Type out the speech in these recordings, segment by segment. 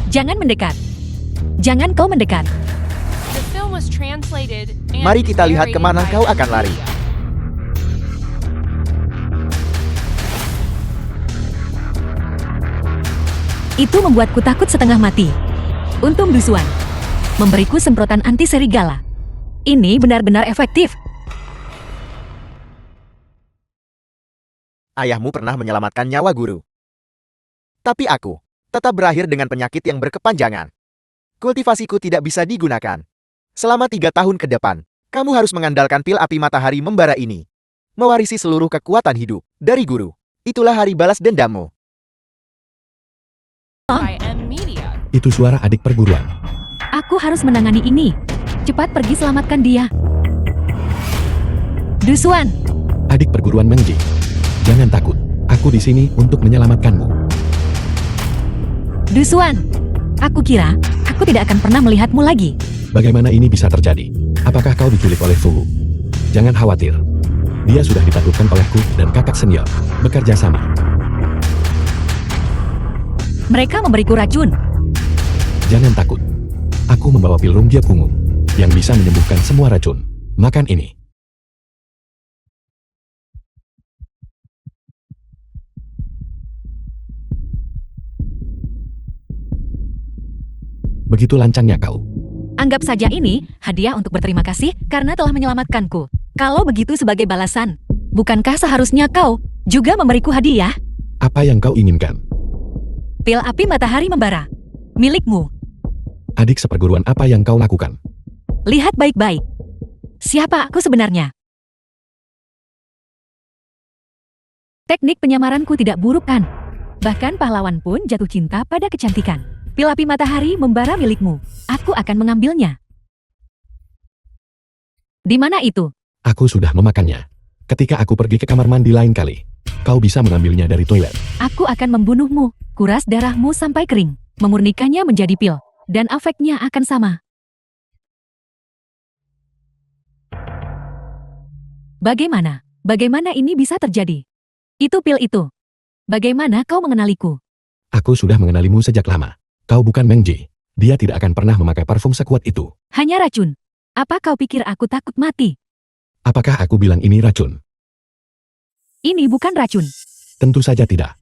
Jangan mendekat. Jangan kau mendekat. The film was translated and Mari kita lihat narrated kemana by kau akan lari. Media. Itu membuatku takut setengah mati. Untung Dusuan memberiku semprotan anti serigala. Ini benar-benar efektif. Ayahmu pernah menyelamatkan nyawa guru. Tapi aku tetap berakhir dengan penyakit yang berkepanjangan. Kultivasiku tidak bisa digunakan. Selama 3 tahun ke depan, kamu harus mengandalkan pil api matahari membara ini. Mewarisi seluruh kekuatan hidup dari guru. Itulah hari balas dendammu. By M Media. Itu suara adik perguruan. Aku harus menangani ini. Cepat pergi selamatkan dia. Dusuan, Adik perguruan Meng Ji. Jangan takut. Aku di sini untuk menyelamatkanmu. Dusuan. Aku kira aku tidak akan pernah melihatmu lagi. Bagaimana ini bisa terjadi? Apakah kau diculik oleh Fu? Jangan khawatir. Dia sudah ditaklukkan olehku dan kakak senior. Bekerja sama. Mereka memberiku racun. Jangan takut. Aku membawa pil Rungjia Kungu yang bisa menyembuhkan semua racun. Makan ini. Begitu lancangnya kau. Anggap saja ini hadiah untuk berterima kasih karena telah menyelamatkanku. Kalau begitu sebagai balasan, bukankah seharusnya kau juga memberiku hadiah? Apa yang kau inginkan? Pil api matahari membara. Milikmu. Adik seperguruan, apa yang kau lakukan? Lihat baik-baik. Siapa aku sebenarnya? Teknik penyamaranku tidak buruk kan? Bahkan pahlawan pun jatuh cinta pada kecantikan. Pil api matahari membara milikmu. Aku akan mengambilnya. Di mana itu? Aku sudah memakannya. Ketika aku pergi ke kamar mandi lain kali, kau bisa mengambilnya dari toilet. Aku akan membunuhmu. Kuras darahmu sampai kering. Memurnikannya menjadi pil. Dan efeknya akan sama. Bagaimana? Bagaimana ini bisa terjadi? Itu pil itu. Bagaimana kau mengenaliku? Aku sudah mengenalimu sejak lama. Kau bukan Meng Ji. Dia tidak akan pernah memakai parfum sekuat itu. Hanya racun. Apa kau pikir aku takut mati? Apakah aku bilang ini racun? Ini bukan racun. Tentu saja tidak.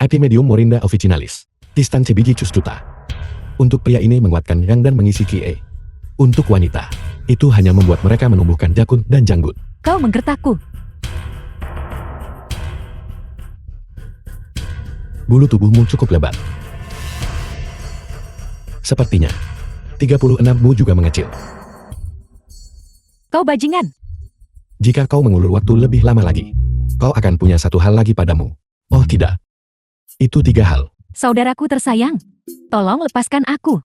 Epimedium morinda officinalis. Tistan sebiji custuta. Untuk pria ini menguatkan yang dan mengisi Kie. Untuk wanita, itu hanya membuat mereka menumbuhkan jakun dan janggut. Kau menggertakku. Bulu tubuhmu cukup lebat. Sepertinya, 36-mu juga mengecil. Kau bajingan. Jika kau mengulur waktu lebih lama lagi, kau akan punya satu hal lagi padamu. Oh tidak. Itu 3 hal. Saudaraku tersayang. Tolong lepaskan aku.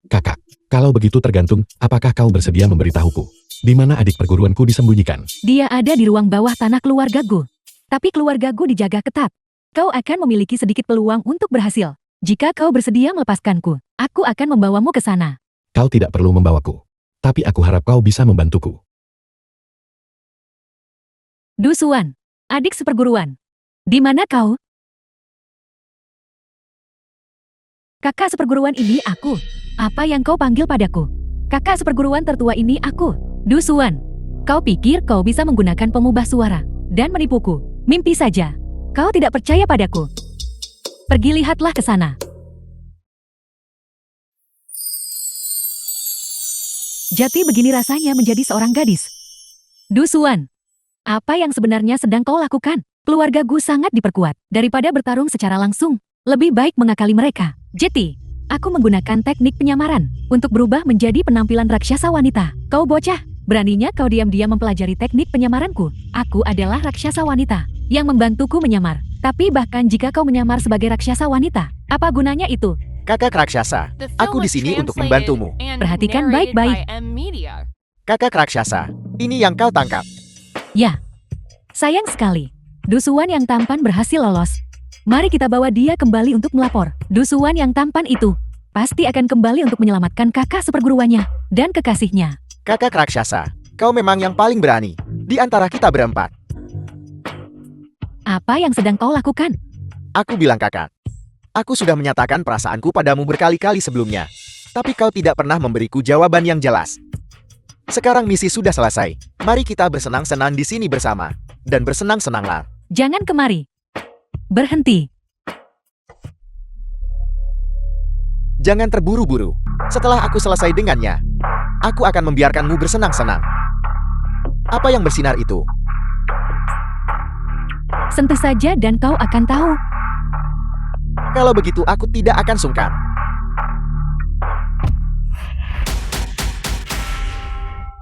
Kakak, kalau begitu tergantung, apakah kau bersedia memberitahuku? Di mana adik perguruanku disembunyikan? Dia ada di ruang bawah tanah keluargaku. Tapi keluargaku dijaga ketat. Kau akan memiliki sedikit peluang untuk berhasil. Jika kau bersedia melepaskanku, aku akan membawamu ke sana. Kau tidak perlu membawaku. Tapi aku harap kau bisa membantuku. Dusuan, adik seperguruan. Di mana kau? Kakak seperguruan ini aku. Apa yang kau panggil padaku? Kakak seperguruan tertua ini aku. Dusuan, kau pikir kau bisa menggunakan pengubah suara dan menipuku? Mimpi saja. Kau tidak percaya padaku. Pergi lihatlah ke sana. Jati begini rasanya menjadi seorang gadis. Dusuan, apa yang sebenarnya sedang kau lakukan? Keluargaku sangat diperkuat. Daripada bertarung secara langsung, lebih baik mengakali mereka. Jati, aku menggunakan teknik penyamaran untuk berubah menjadi penampilan raksasa wanita. Kau bocah, beraninya kau diam-diam mempelajari teknik penyamaranku. Aku adalah raksasa wanita yang membantuku menyamar. Tapi bahkan jika kau menyamar sebagai raksasa wanita, apa gunanya itu? Kakak raksasa, The film aku di was sini untuk translated membantumu. and Perhatikan narrated baik-baik. by M Media. Kakak raksasa, ini yang kau tangkap. Ya, sayang sekali. Dusuan yang tampan berhasil lolos. Mari kita bawa dia kembali untuk melapor. Dusuan yang tampan itu pasti akan kembali untuk menyelamatkan kakak seperguruannya dan kekasihnya. Kakak raksasa, kau memang yang paling berani di antara kita berempat. Apa yang sedang kau lakukan? Aku bilang kakak. Aku sudah menyatakan perasaanku padamu berkali-kali sebelumnya. Tapi kau tidak pernah memberiku jawaban yang jelas. Sekarang misi sudah selesai. Mari kita bersenang-senang di sini bersama. Dan bersenang-senanglah. Jangan kemari. Berhenti. Jangan terburu-buru. Setelah aku selesai dengannya, aku akan membiarkanmu bersenang-senang. Apa yang bersinar itu? Sentuh saja dan kau akan tahu. Kalau begitu aku tidak akan sungkan.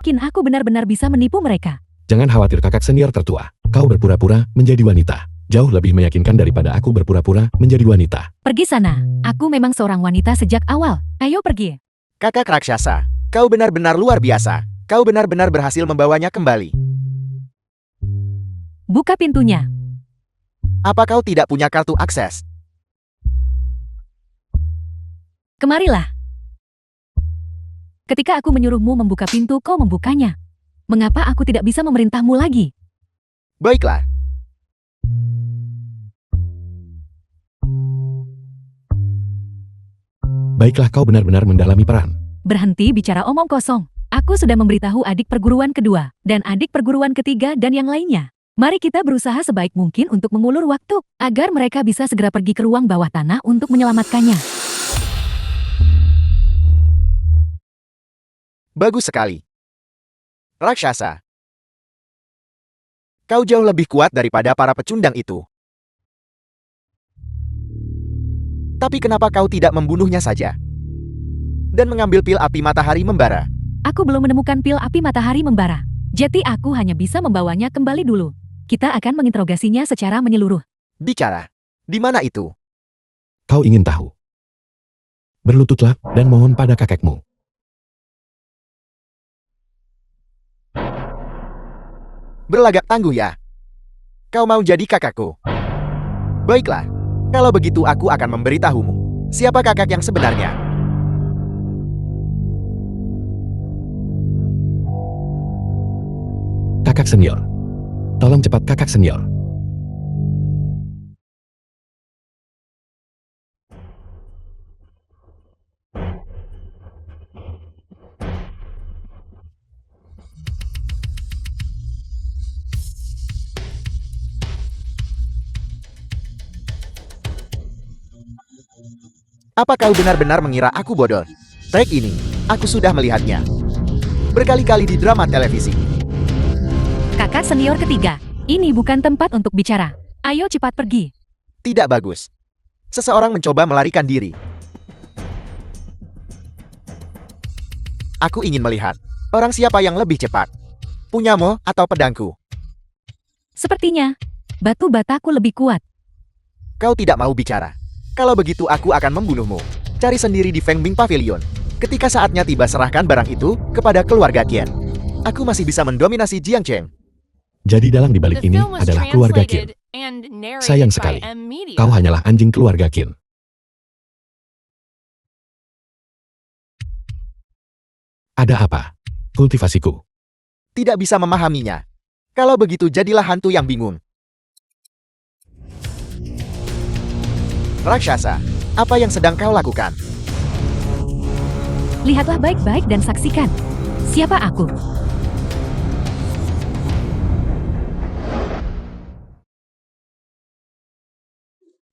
Mungkin aku benar-benar bisa menipu mereka. Jangan khawatir kakak senior tertua. Kau berpura-pura menjadi wanita. Jauh lebih meyakinkan daripada aku berpura-pura menjadi wanita. Pergi sana. Aku memang seorang wanita sejak awal. Ayo pergi. Kakak raksasa, kau benar-benar luar biasa. Kau benar-benar berhasil membawanya kembali. Buka pintunya. Apa kau tidak punya kartu akses? Kemarilah. Ketika aku menyuruhmu membuka pintu, kau membukanya. Mengapa aku tidak bisa memerintahmu lagi? Baiklah. Baiklah, kau benar-benar mendalami peran. Berhenti bicara omong kosong. Aku sudah memberitahu adik perguruan kedua, dan adik perguruan ketiga dan yang lainnya. Mari kita berusaha sebaik mungkin untuk mengulur waktu, agar mereka bisa segera pergi ke ruang bawah tanah untuk menyelamatkannya. Bagus sekali. Raksasa. Kau jauh lebih kuat daripada para pecundang itu. Tapi kenapa kau tidak membunuhnya saja? Dan mengambil pil api matahari membara. Aku belum menemukan pil api matahari membara. Jadi aku hanya bisa membawanya kembali dulu. Kita akan menginterogasinya secara menyeluruh. Bicara. Di mana itu? Kau ingin tahu? Berlututlah dan mohon pada kakekmu. Berlagak tangguh ya. Kau mau jadi kakakku? Baiklah. Kalau begitu aku akan memberitahumu. Siapa kakak yang sebenarnya? Kakak senior. Tolong cepat kakak senior. Apa kau benar-benar mengira aku bodoh? Trek ini, aku sudah melihatnya. Berkali-kali di drama televisi. Kakak senior ketiga, ini bukan tempat untuk bicara. Ayo cepat pergi. Tidak bagus. Seseorang mencoba melarikan diri. Aku ingin melihat orang siapa yang lebih cepat. Punyamu atau pedangku? Sepertinya, batu bataku lebih kuat. Kau tidak mau bicara. Kalau begitu aku akan membunuhmu. Cari sendiri di Feng Bing Pavilion. Ketika saatnya tiba serahkan barang itu kepada keluarga Qian. Aku masih bisa mendominasi Jiang Cheng. Jadi dalang di The balik ini film was adalah keluarga Qin. translated and narrated Sayang by sekali. M Media. Kau hanyalah anjing keluarga Qin. Ada apa? Kultivasiku. Tidak bisa memahaminya. Kalau begitu jadilah hantu yang bingung. Raksasa, apa yang sedang kau lakukan? Lihatlah baik-baik dan saksikan. Siapa aku?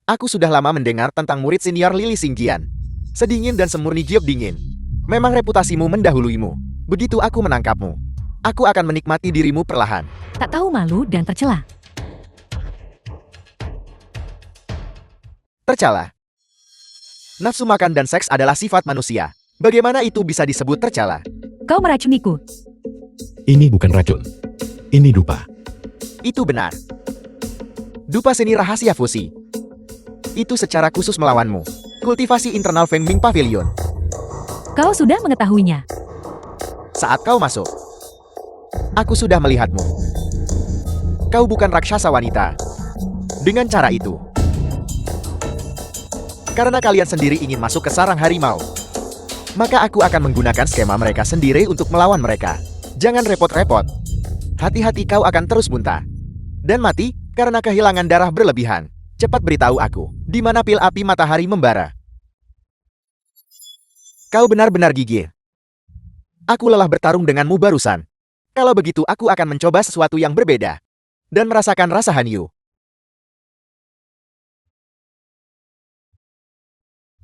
Aku sudah lama mendengar tentang murid senior Lili Xingjian. Sedingin dan semurni Giok dingin. Memang reputasimu mendahuluimu. Begitu aku menangkapmu, aku akan menikmati dirimu perlahan. Tak tahu malu dan tercela. Tercela. Nafsu makan dan seks adalah sifat manusia. Bagaimana itu bisa disebut tercela? Kau meracuniku. Ini bukan racun. Ini dupa. Itu benar. Dupa seni rahasia fusi. Itu secara khusus melawanmu. Kultivasi internal Feng Bing Pavilion. Kau sudah mengetahuinya. Saat kau masuk, aku sudah melihatmu. Kau bukan raksasa wanita. Dengan cara itu. Karena kalian sendiri ingin masuk ke sarang harimau, maka aku akan menggunakan skema mereka sendiri untuk melawan mereka. Jangan repot-repot. Hati-hati kau akan terus muntah. Dan mati karena kehilangan darah berlebihan. Cepat beritahu aku, di mana pil api matahari membara. Kau benar-benar gigih. Aku lelah bertarung denganmu barusan. Kalau begitu aku akan mencoba sesuatu yang berbeda. Dan merasakan rasa Hanyu.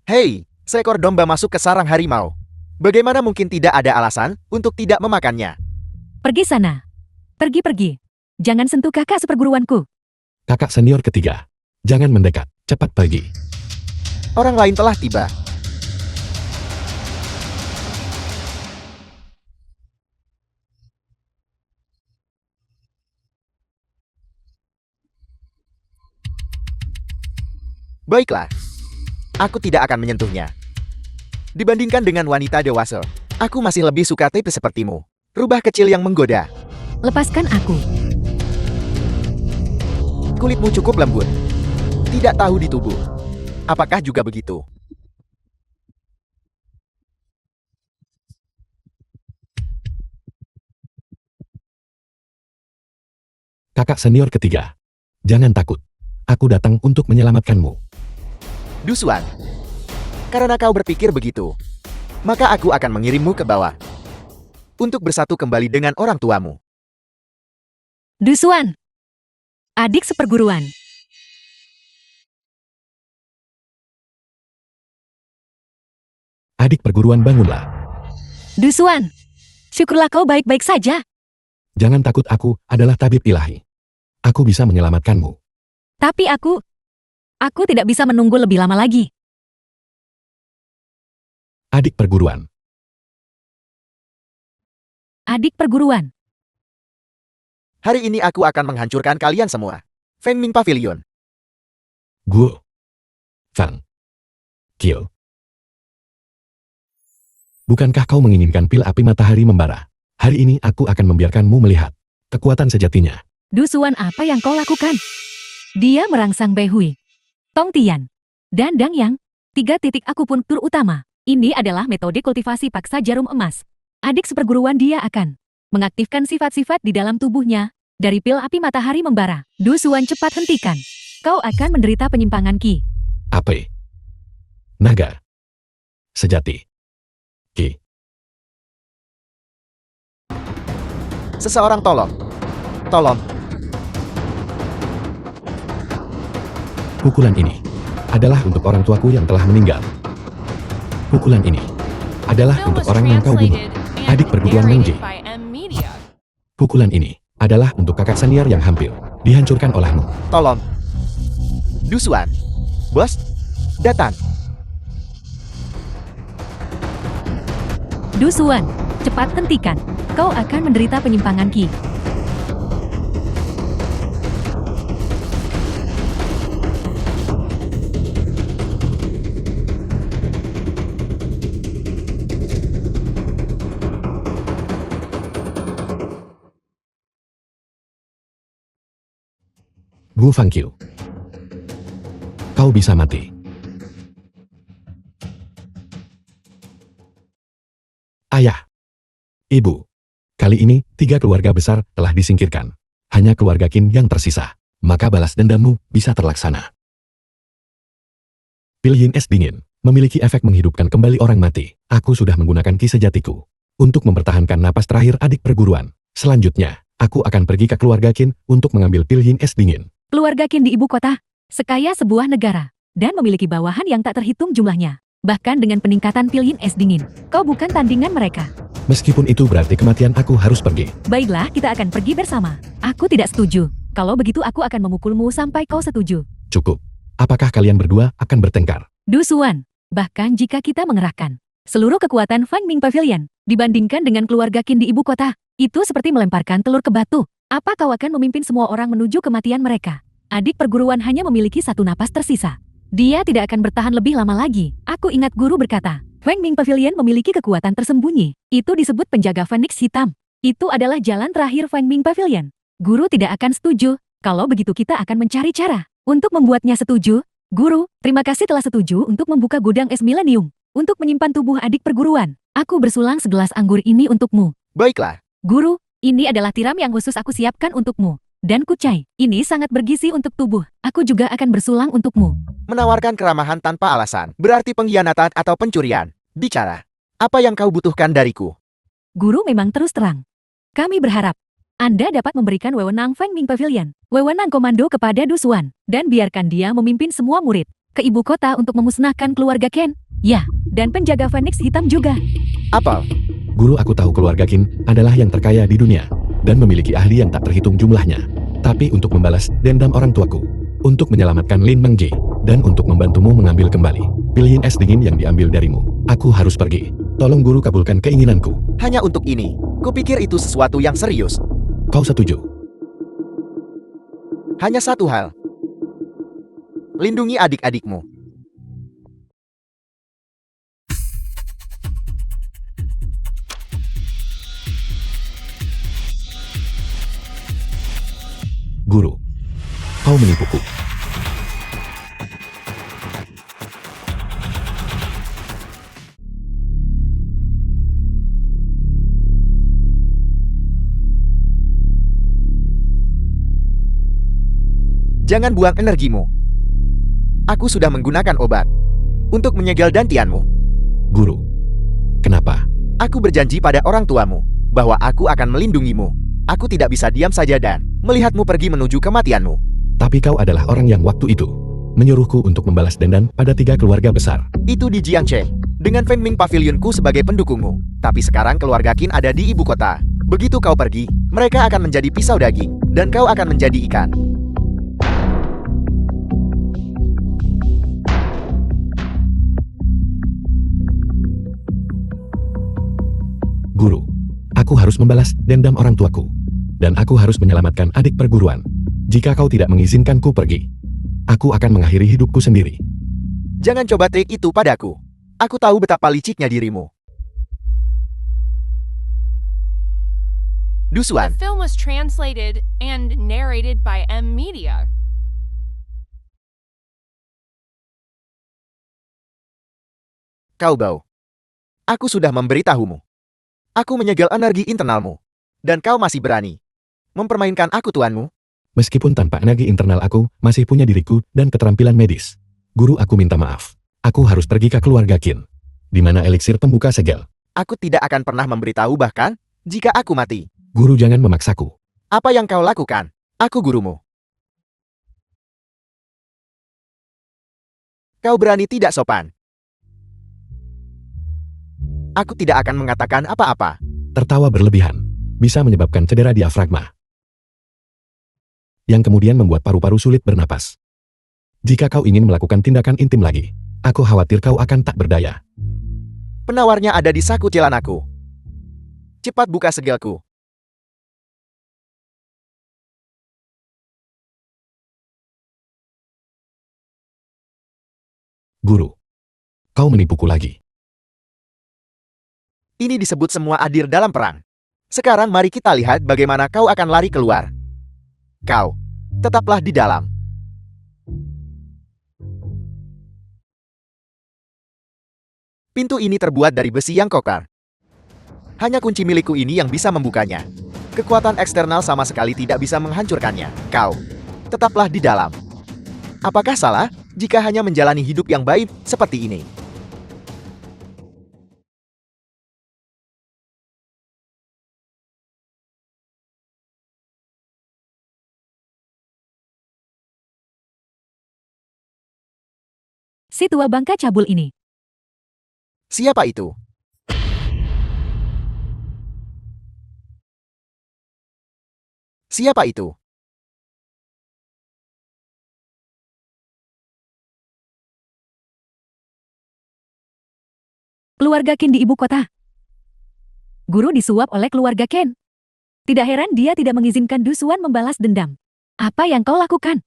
Hei, seekor domba masuk ke sarang harimau. Bagaimana mungkin tidak ada alasan untuk tidak memakannya? Pergi sana. Pergi. Jangan sentuh kakak seperguruanku. Kakak senior ketiga. Jangan mendekat, cepat pergi. Orang lain telah tiba. Baiklah. Aku tidak akan menyentuhnya. Dibandingkan dengan wanita dewasa, aku masih lebih suka tipe sepertimu. Rubah kecil yang menggoda. Lepaskan aku. Kulitmu cukup lembut. Tidak tahu di tubuh. Apakah juga begitu? Kakak senior ketiga. Jangan takut. Aku datang untuk menyelamatkanmu. Dusuan. Karena kau berpikir begitu, maka aku akan mengirimmu ke bawah. Untuk bersatu kembali dengan orang tuamu. Dusuan. Adik seperguruan. Adik perguruan bangunlah. Dusuan. Syukurlah kau baik-baik saja. Jangan takut, aku adalah tabib ilahi. Aku bisa menyelamatkanmu. Tapi aku tidak bisa menunggu lebih lama lagi. Adik perguruan. Adik perguruan. Hari ini aku akan menghancurkan kalian semua. Feng Ming Pavilion. Gu. Fang. Kill. Bukankah kau menginginkan pil api matahari membara? Hari ini aku akan membiarkanmu melihat kekuatan sejatinya. Dusuan apa yang kau lakukan? Dia merangsang Bei Hui, Tong Tian, dan Dang Yang. 3 titik akupuntur utama. Ini adalah metode kultivasi paksa jarum emas. Adik seperguruan dia akan mengaktifkan sifat-sifat di dalam tubuhnya dari pil api matahari membara. Dusuan, cepat hentikan. Kau akan menderita penyimpangan Ki. Ape. Naga. Sejati. Ki. Seseorang tolong. Tolong. Pukulan ini adalah untuk orang tuaku yang telah meninggal. Pukulan ini adalah Film untuk was orang yang kau bunuh. translated and Adik perguruan narrated Mengji. by M Media. Pukulan ini adalah untuk kakak senior yang hampir dihancurkan olehmu. Tolong. Dusuan. Bos. Datang. Dusuan, cepat hentikan. Kau akan menderita penyimpangan Ki. Gu Fangqiu. Kau bisa mati. Ayah. Ibu. Kali ini, 3 keluarga besar telah disingkirkan. Hanya keluarga Qin yang tersisa. Maka balas dendammu bisa terlaksana. Pil Yin Es dingin memiliki efek menghidupkan kembali orang mati. Aku sudah menggunakan ki sejatiku untuk mempertahankan napas terakhir adik perguruan. Selanjutnya, aku akan pergi ke keluarga Qin untuk mengambil pil Yin Es dingin. Keluarga Qin di ibu kota, sekaya sebuah negara, dan memiliki bawahan yang tak terhitung jumlahnya. Bahkan dengan peningkatan pil Yin Es dingin, kau bukan tandingan mereka. Meskipun itu berarti kematian, aku harus pergi. Baiklah, kita akan pergi bersama. Aku tidak setuju. Kalau begitu aku akan memukulmu sampai kau setuju. Cukup. Apakah kalian berdua akan bertengkar? Dusuan, bahkan jika kita mengerahkan seluruh kekuatan Feng Ming Pavilion, dibandingkan dengan keluarga Qin di ibu kota, itu seperti melemparkan telur ke batu. Apa kau akan memimpin semua orang menuju kematian mereka? Adik perguruan hanya memiliki 1 napas tersisa. Dia tidak akan bertahan lebih lama lagi. Aku ingat guru berkata, Feng Ming Pavilion memiliki kekuatan tersembunyi. Itu disebut penjaga Phoenix hitam. Itu adalah jalan terakhir Feng Ming Pavilion. Guru tidak akan setuju. Kalau begitu kita akan mencari cara untuk membuatnya setuju. Guru, terima kasih telah setuju untuk membuka gudang es milenium. Untuk menyimpan tubuh adik perguruan. Aku bersulang segelas anggur ini untukmu. Baiklah. Guru, ini adalah tiram yang khusus aku siapkan untukmu. dan kucai. Ini sangat bergizi untuk tubuh. Aku juga akan bersulang untukmu. Menawarkan keramahan tanpa alasan berarti pengkhianatan atau pencurian. Bicara. Apa yang kau butuhkan dariku? Guru memang terus terang. Kami berharap Anda dapat memberikan wewenang Feng Ming Pavilion, wewenang komando kepada Du Xuan, dan biarkan dia memimpin semua murid ke ibu kota untuk memusnahkan keluarga Ken. Ya, dan penjaga Phoenix Hitam juga. Apel. Guru, aku tahu keluarga Qin adalah yang terkaya di dunia dan memiliki ahli yang tak terhitung jumlahnya. Tapi untuk membalas dendam orang tuaku, untuk menyelamatkan Lin Mengji, dan untuk membantumu mengambil kembali pilihan es dingin yang diambil darimu, aku harus pergi. Tolong guru kabulkan keinginanku. Hanya untuk ini. Kupikir itu sesuatu yang serius. Kau setuju? Hanya satu hal. Lindungi adik-adikmu. Guru, kau menipuku. Jangan buang energimu. Aku sudah menggunakan obat untuk menyegel dantianmu. Guru, kenapa? Aku berjanji pada orang tuamu bahwa aku akan melindungimu. Aku tidak bisa diam saja dan melihatmu pergi menuju kematianmu. Tapi kau adalah orang yang waktu itu menyuruhku untuk membalas dendam pada 3 keluarga besar. Itu di Jiangche, dengan Feng Ming Pavilionku sebagai pendukungmu. Tapi sekarang keluarga Qin ada di ibu kota. Begitu kau pergi, mereka akan menjadi pisau daging, dan kau akan menjadi ikan. Guru, aku harus membalas dendam orang tuaku. Dan aku harus menyelamatkan adik perguruan. Jika kau tidak mengizinkanku pergi, aku akan mengakhiri hidupku sendiri. Jangan coba trik itu padaku. Aku tahu betapa liciknya dirimu. Du The Xuan, film was translated and narrated by M Media. kau bau. Aku sudah memberitahumu. Aku menyegel energi internalmu. Dan kau masih berani mempermainkan aku tuanmu? Meskipun tanpa energi internal aku masih punya diriku dan keterampilan medis. Guru, aku minta maaf. Aku harus pergi ke keluarga Qin. Di mana eliksir pembuka segel. Aku tidak akan pernah memberitahu bahkan jika aku mati. Guru, jangan memaksaku. Apa yang kau lakukan? Aku gurumu. Kau berani tidak sopan. Aku tidak akan mengatakan apa-apa. Tertawa berlebihan bisa menyebabkan cedera diafragma, yang kemudian membuat paru-paru sulit bernapas. Jika kau ingin melakukan tindakan intim lagi, aku khawatir kau akan tak berdaya. Penawarnya ada di saku celanaku. Cepat buka segelku. Guru, kau menipuku lagi. Ini disebut semua adil dalam perang. Sekarang mari kita lihat bagaimana kau akan lari keluar. Kau, tetaplah di dalam. Pintu ini terbuat dari besi yang kokoh. Hanya kunci milikku ini yang bisa membukanya. Kekuatan eksternal sama sekali tidak bisa menghancurkannya. Kau, tetaplah di dalam. Apakah salah jika hanya menjalani hidup yang baik seperti ini? Si tua bangka cabul ini. Siapa itu? Siapa itu? Keluarga Qin di ibu kota. Guru disuap oleh keluarga Ken. Tidak heran dia tidak mengizinkan Du Xuan membalas dendam. Apa yang kau lakukan?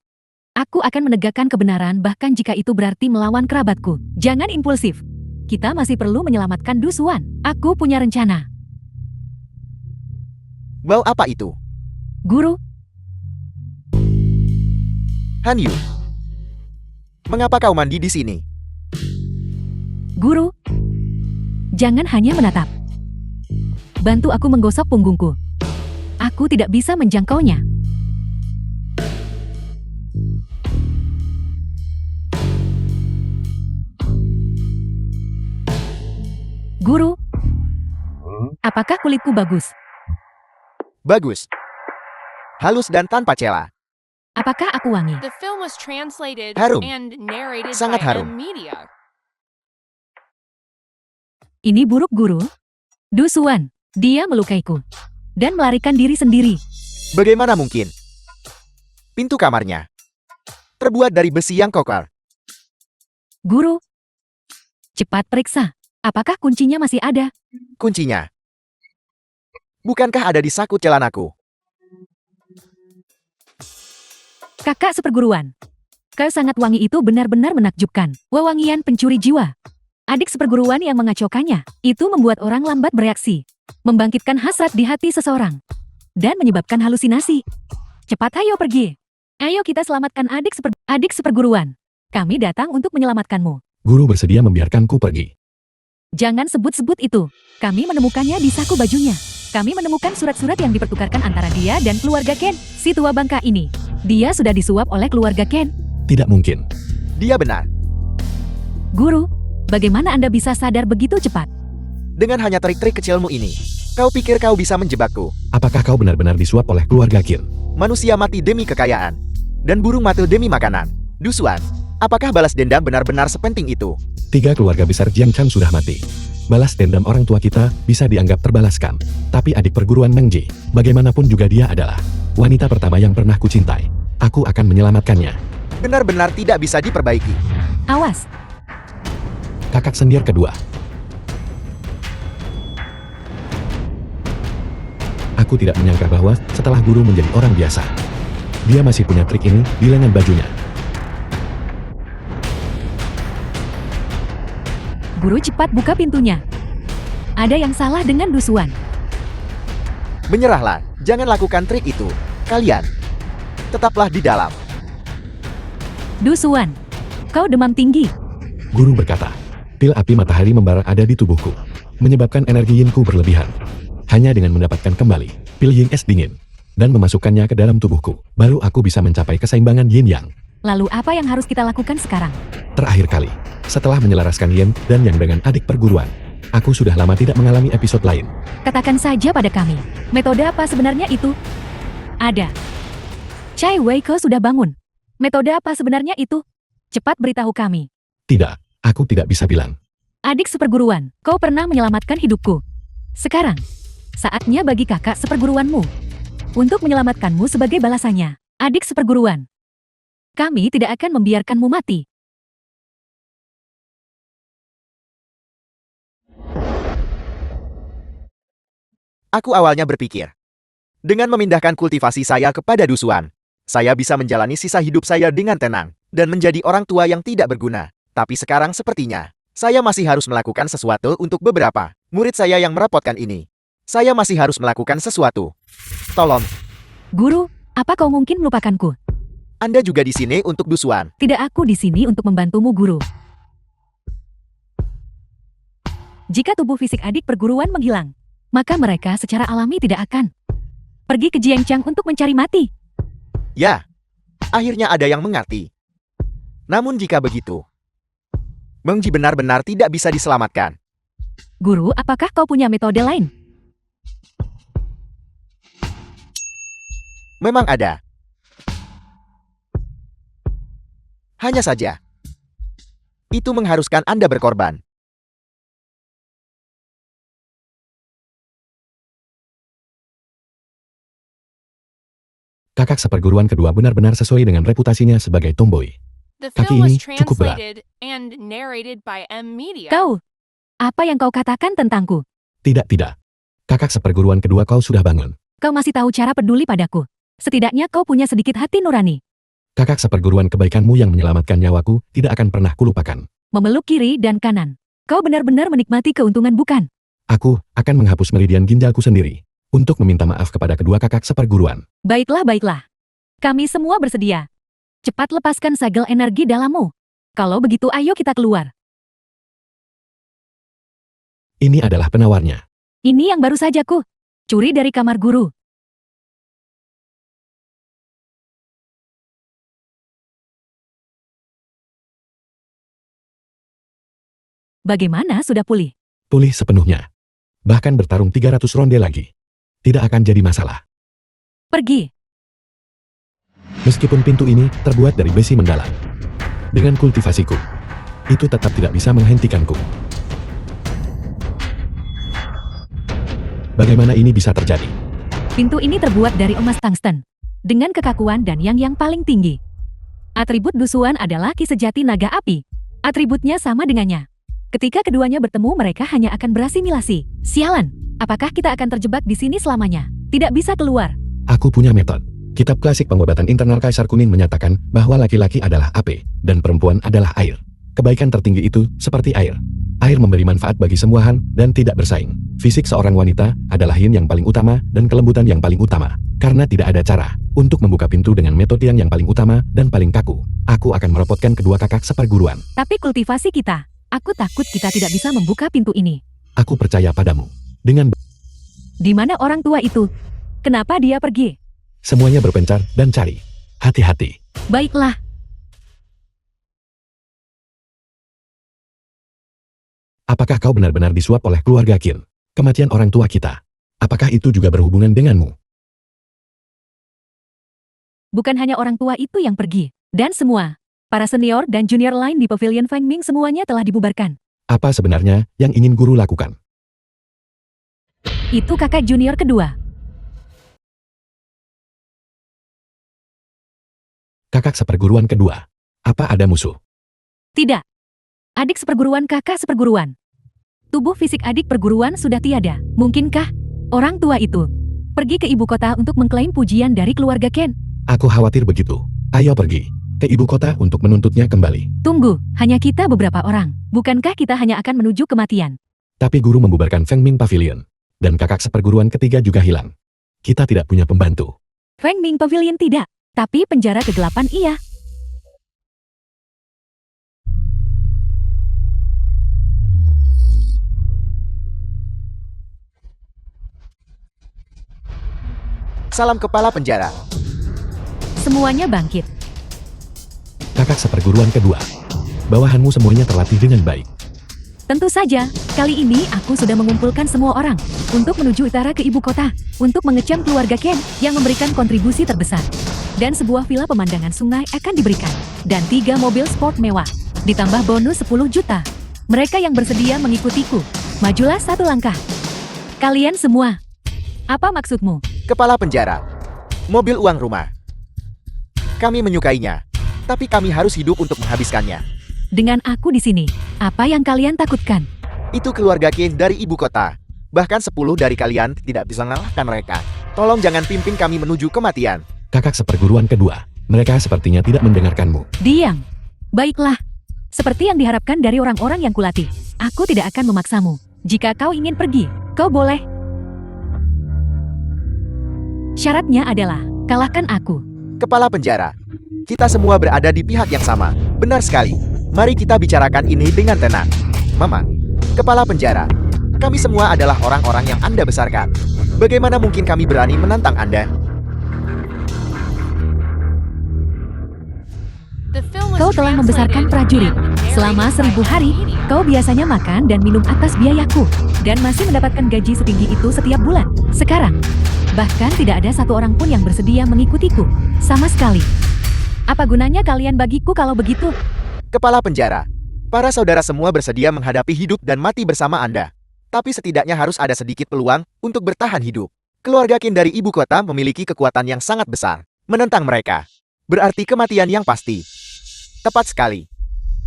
Aku akan menegakkan kebenaran bahkan jika itu berarti melawan kerabatku. Jangan impulsif. Kita masih perlu menyelamatkan Du Xuan. Aku punya rencana. Bau apa itu? Guru, Han Yu. Mengapa kau mandi di sini? guru. Jangan hanya menatap. Bantu aku menggosok punggungku. Aku tidak bisa menjangkaunya. Guru, apakah kulitku bagus? Bagus. Halus dan tanpa celah. Apakah aku wangi? The film was translated Harum. and narrated Sangat by harum. M Media. Ini buruk, Guru. Du Xuan, dia melukaiku. Dan melarikan diri sendiri. Bagaimana mungkin? Pintu kamarnya terbuat dari besi yang kokoh. Guru, cepat periksa. Apakah kuncinya masih ada? Kuncinya. Bukankah ada di saku celanaku? Kakak seperguruan. Kau sangat wangi itu benar-benar menakjubkan. Wewangian pencuri jiwa. Adik seperguruan yang mengacaukannya. Itu membuat orang lambat bereaksi. Membangkitkan hasrat di hati seseorang. Dan menyebabkan halusinasi. Cepat ayo pergi. Ayo kita selamatkan adik seperguruan. Kami datang untuk menyelamatkanmu. Guru bersedia membiarkanku pergi. Jangan sebut-sebut itu. Kami menemukannya di saku bajunya. Kami menemukan surat-surat yang dipertukarkan antara dia dan keluarga Ken, si tua bangka ini. Dia sudah disuap oleh keluarga Ken. Tidak mungkin. Dia benar. Guru, bagaimana Anda bisa sadar begitu cepat? Dengan hanya trik-trik kecilmu ini, kau pikir kau bisa menjebakku? Apakah kau benar-benar disuap oleh keluarga Qin? Manusia mati demi kekayaan, dan burung mati demi makanan. Du Xuan, apakah balas dendam benar-benar sepenting itu? 3 keluarga besar Jiang Chan sudah mati. Balas dendam orang tua kita bisa dianggap terbalaskan. Tapi adik perguruan Meng Ji, bagaimanapun juga dia adalah wanita pertama yang pernah kucintai. Aku akan menyelamatkannya. Benar-benar tidak bisa diperbaiki. Awas, Kakak sendir kedua. Aku tidak menyangka bahwa setelah guru menjadi orang biasa, dia masih punya trik ini di lengan bajunya. Guru cepat buka pintunya. Ada yang salah dengan Du Xuan. Menyerahlah, jangan lakukan trik itu. Kalian, tetaplah di dalam. Du Xuan, kau demam tinggi. Guru berkata, pil api matahari membara ada di tubuhku, menyebabkan energi yinku berlebihan. Hanya dengan mendapatkan kembali pil yin es dingin dan memasukkannya ke dalam tubuhku, baru aku bisa mencapai keseimbangan yin yang. Lalu apa yang harus kita lakukan sekarang? Terakhir kali, setelah menyelaraskan yin dan yang dengan adik perguruan, aku sudah lama tidak mengalami episode lain. Katakan saja pada kami, metode apa sebenarnya itu? Ada. Chai Wei Ke sudah bangun. Metode apa sebenarnya itu? Cepat beritahu kami. Tidak, aku tidak bisa bilang. Adik seperguruan, kau pernah menyelamatkan hidupku. Sekarang, saatnya bagi kakak seperguruanmu untuk menyelamatkanmu sebagai balasannya. Adik seperguruan, kami tidak akan membiarkanmu mati. Aku awalnya berpikir, dengan memindahkan kultivasi saya kepada Du Xuan, saya bisa menjalani sisa hidup saya dengan tenang dan menjadi orang tua yang tidak berguna. Tapi sekarang sepertinya, saya masih harus melakukan sesuatu untuk beberapa murid saya yang merepotkan ini. Saya masih harus melakukan sesuatu. Tolong, Guru, apa kau mungkin melupakanku? Anda juga di sini untuk Du Xuan. Tidak, aku di sini untuk membantumu, Guru. Jika tubuh fisik adik perguruan menghilang, maka mereka secara alami tidak akan pergi ke Jiangchang untuk mencari mati. Ya, akhirnya ada yang mengerti. Namun jika begitu, Meng Ji benar-benar tidak bisa diselamatkan. Guru, apakah kau punya metode lain? Memang ada. Hanya saja, itu mengharuskan Anda berkorban. Kakak seperguruan kedua benar-benar sesuai dengan reputasinya sebagai tomboy. The Kaki film was ini cukup berat. translated and narrated by M Media. Kau, apa yang kau katakan tentangku? Tidak. Kakak seperguruan kedua kau sudah bangun. Kau masih tahu cara peduli padaku. Setidaknya kau punya sedikit hati nurani. Kakak seperguruan kebaikanmu yang menyelamatkan nyawaku tidak akan pernah kulupakan. Memeluk kiri dan kanan. Kau benar-benar menikmati keuntungan, bukan? Aku akan menghapus meridian ginjalku sendiri untuk meminta maaf kepada kedua kakak seperguruan. Baiklah. Kami semua bersedia. Cepat lepaskan segel energi dalammu. Kalau begitu ayo kita keluar. Ini adalah penawarnya. Ini yang baru saja ku curi dari kamar guru. Bagaimana, sudah pulih? pulih sepenuhnya. Bahkan bertarung 300 ronde lagi. Tidak akan jadi masalah. Pergi. Meskipun pintu ini terbuat dari besi mendalam. Dengan kultivasiku, itu tetap tidak bisa menghentikanku. Bagaimana ini bisa terjadi? Pintu ini terbuat dari emas tungsten. Dengan kekakuan dan yang paling tinggi. Atribut Dusuan adalah ki sejati naga api. Atributnya sama dengannya. Ketika keduanya bertemu mereka hanya akan berasimilasi. Sialan, apakah kita akan terjebak di sini selamanya? Tidak bisa keluar. Aku punya metode. Kitab klasik pengobatan internal Kaisar Kuning menyatakan bahwa laki-laki adalah api dan perempuan adalah air. Kebaikan tertinggi itu seperti air. Air memberi manfaat bagi semua hal dan tidak bersaing. Fisik seorang wanita adalah yin yang paling utama dan kelembutan yang paling utama. Karena tidak ada cara untuk membuka pintu dengan metode yang paling utama dan paling kaku. Aku akan merepotkan kedua kakak seperguruan. Tapi kultivasi kita, aku takut kita tidak bisa membuka pintu ini. Aku percaya padamu. Dengan Di mana orang tua itu? Kenapa dia pergi? semuanya berpencar dan cari. Hati-hati. Baiklah. Apakah kau benar-benar disuap oleh keluarga Qin? Kematian orang tua kita. Apakah itu juga berhubungan denganmu? Bukan hanya orang tua itu yang pergi. Dan semua. Para senior dan junior lain di Pavilion Fangming semuanya telah dibubarkan. Apa sebenarnya yang ingin guru lakukan? Itu kakak junior kedua. Kakak seperguruan kedua. Apa ada musuh? Tidak. Adik seperguruan kakak seperguruan. Tubuh fisik adik perguruan sudah tiada. Mungkinkah orang tua itu pergi ke ibu kota untuk mengklaim pujian dari keluarga Ken? Aku khawatir begitu. Ayo pergi ke ibu kota untuk menuntutnya kembali. Tunggu, hanya kita beberapa orang. Bukankah kita hanya akan menuju kematian? Tapi guru membubarkan Fangming Pavilion. Dan kakak seperguruan ketiga juga hilang. Kita tidak punya pembantu. Fangming Pavilion tidak. Tapi penjara kegelapan iya. Salam kepala penjara. Semuanya bangkit. Kakak seperguruan kedua. Bawahanmu semuanya terlatih dengan baik. Tentu saja, kali ini aku sudah mengumpulkan semua orang untuk menuju utara ke ibu kota, untuk mengecam keluarga Ken yang memberikan kontribusi terbesar. Dan sebuah villa pemandangan sungai akan diberikan. Dan 3 mobil sport mewah. Ditambah bonus 10 juta. Mereka yang bersedia mengikutiku, majulah 1 langkah. Kalian semua. Apa maksudmu? Kepala penjara. Mobil uang rumah. Kami menyukainya. Tapi kami harus hidup untuk menghabiskannya. Dengan aku di sini, apa yang kalian takutkan? Itu keluarga Ken dari ibu kota. Bahkan 10 dari kalian tidak bisa mengalahkan mereka. Tolong jangan pimpin kami menuju kematian. Kakak seperguruan kedua. Mereka sepertinya tidak mendengarkanmu. Diam. Baiklah. Seperti yang diharapkan dari orang-orang yang kulatih. Aku tidak akan memaksamu. Jika kau ingin pergi, kau boleh. Syaratnya adalah, kalahkan aku. Kepala penjara. Kita semua berada di pihak yang sama. Benar sekali. Mari kita bicarakan ini dengan tenang. Mama, kepala penjara. Kami semua adalah orang-orang yang Anda besarkan. Bagaimana mungkin kami berani menantang Anda? Kau telah membesarkan prajurit. Selama 1000 hari, kau biasanya makan dan minum atas biayaku. Dan masih mendapatkan gaji setinggi itu setiap bulan. Sekarang, bahkan tidak ada satu orang pun yang bersedia mengikutiku. Sama sekali. Apa gunanya kalian bagiku kalau begitu? Kepala penjara. Para saudara semua bersedia menghadapi hidup dan mati bersama Anda. Tapi setidaknya harus ada sedikit peluang untuk bertahan hidup. Keluarga Ken dari ibu kota memiliki kekuatan yang sangat besar. Menentang mereka berarti kematian yang pasti. Tepat sekali.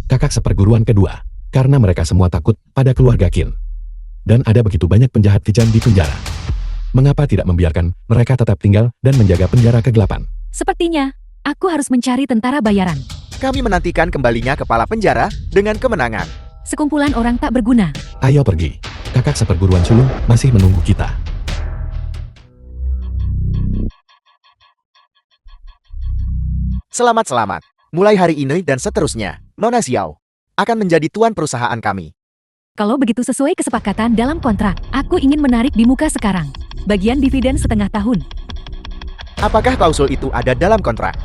Kakak seperguruan kedua. Karena mereka semua takut pada keluarga Qin. Dan ada begitu banyak penjahat kejam di penjara. Mengapa tidak membiarkan mereka tetap tinggal dan menjaga penjara kegelapan? Sepertinya, aku harus mencari tentara bayaran. Kami menantikan kembalinya kepala penjara dengan kemenangan. Sekumpulan orang tak berguna. Ayo pergi. Kakak seperguruan sulung masih menunggu kita. Selamat-selamat. Mulai hari ini dan seterusnya, Nona Xiao akan menjadi tuan perusahaan kami. Kalau begitu sesuai kesepakatan dalam kontrak, aku ingin menarik di muka sekarang. Bagian dividen setengah tahun. Apakah klausul itu ada dalam kontrak?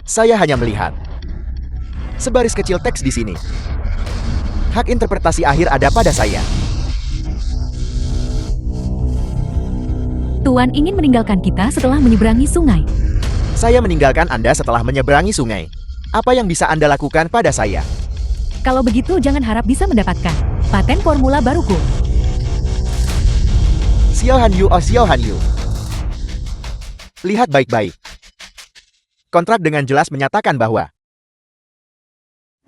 Saya hanya melihat sebaris kecil teks di sini. Hak interpretasi akhir ada pada saya. Tuan ingin meninggalkan kita setelah menyeberangi sungai. Saya meninggalkan Anda setelah menyeberangi sungai. Apa yang bisa Anda lakukan pada saya? Kalau begitu jangan harap bisa mendapatkan paten formula baruku. Xiao Hanyu, oh Xiao Hanyu. Lihat baik-baik. Kontrak dengan jelas menyatakan bahwa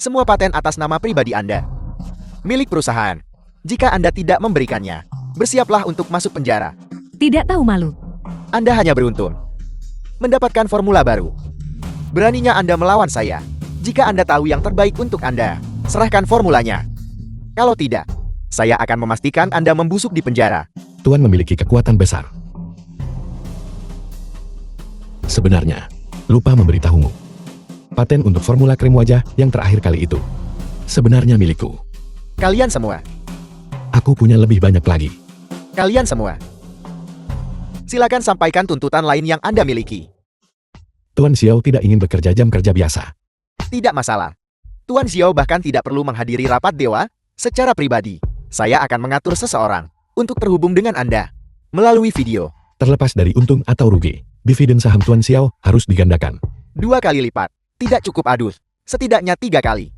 semua paten atas nama pribadi Anda milik perusahaan. Jika Anda tidak memberikannya, bersiaplah untuk masuk penjara. Tidak tahu malu. Anda hanya beruntung mendapatkan formula baru. Beraninya Anda melawan saya. Jika Anda tahu yang terbaik untuk Anda, serahkan formulanya. Kalau tidak, saya akan memastikan Anda membusuk di penjara. Tuan memiliki kekuatan besar. Sebenarnya, lupa memberitahumu. Paten untuk formula krim wajah yang terakhir kali itu sebenarnya milikku. Kalian semua. Aku punya lebih banyak lagi. Kalian semua. Silakan sampaikan tuntutan lain yang Anda miliki. Tuan Xiao tidak ingin bekerja jam kerja biasa. Tidak masalah. Tuan Xiao bahkan tidak perlu menghadiri rapat dewa. Secara pribadi, saya akan mengatur seseorang untuk terhubung dengan Anda melalui video. Terlepas dari untung atau rugi, dividen saham Tuan Xiao harus digandakan. 2 kali lipat. Tidak cukup adus. Setidaknya 3 kali.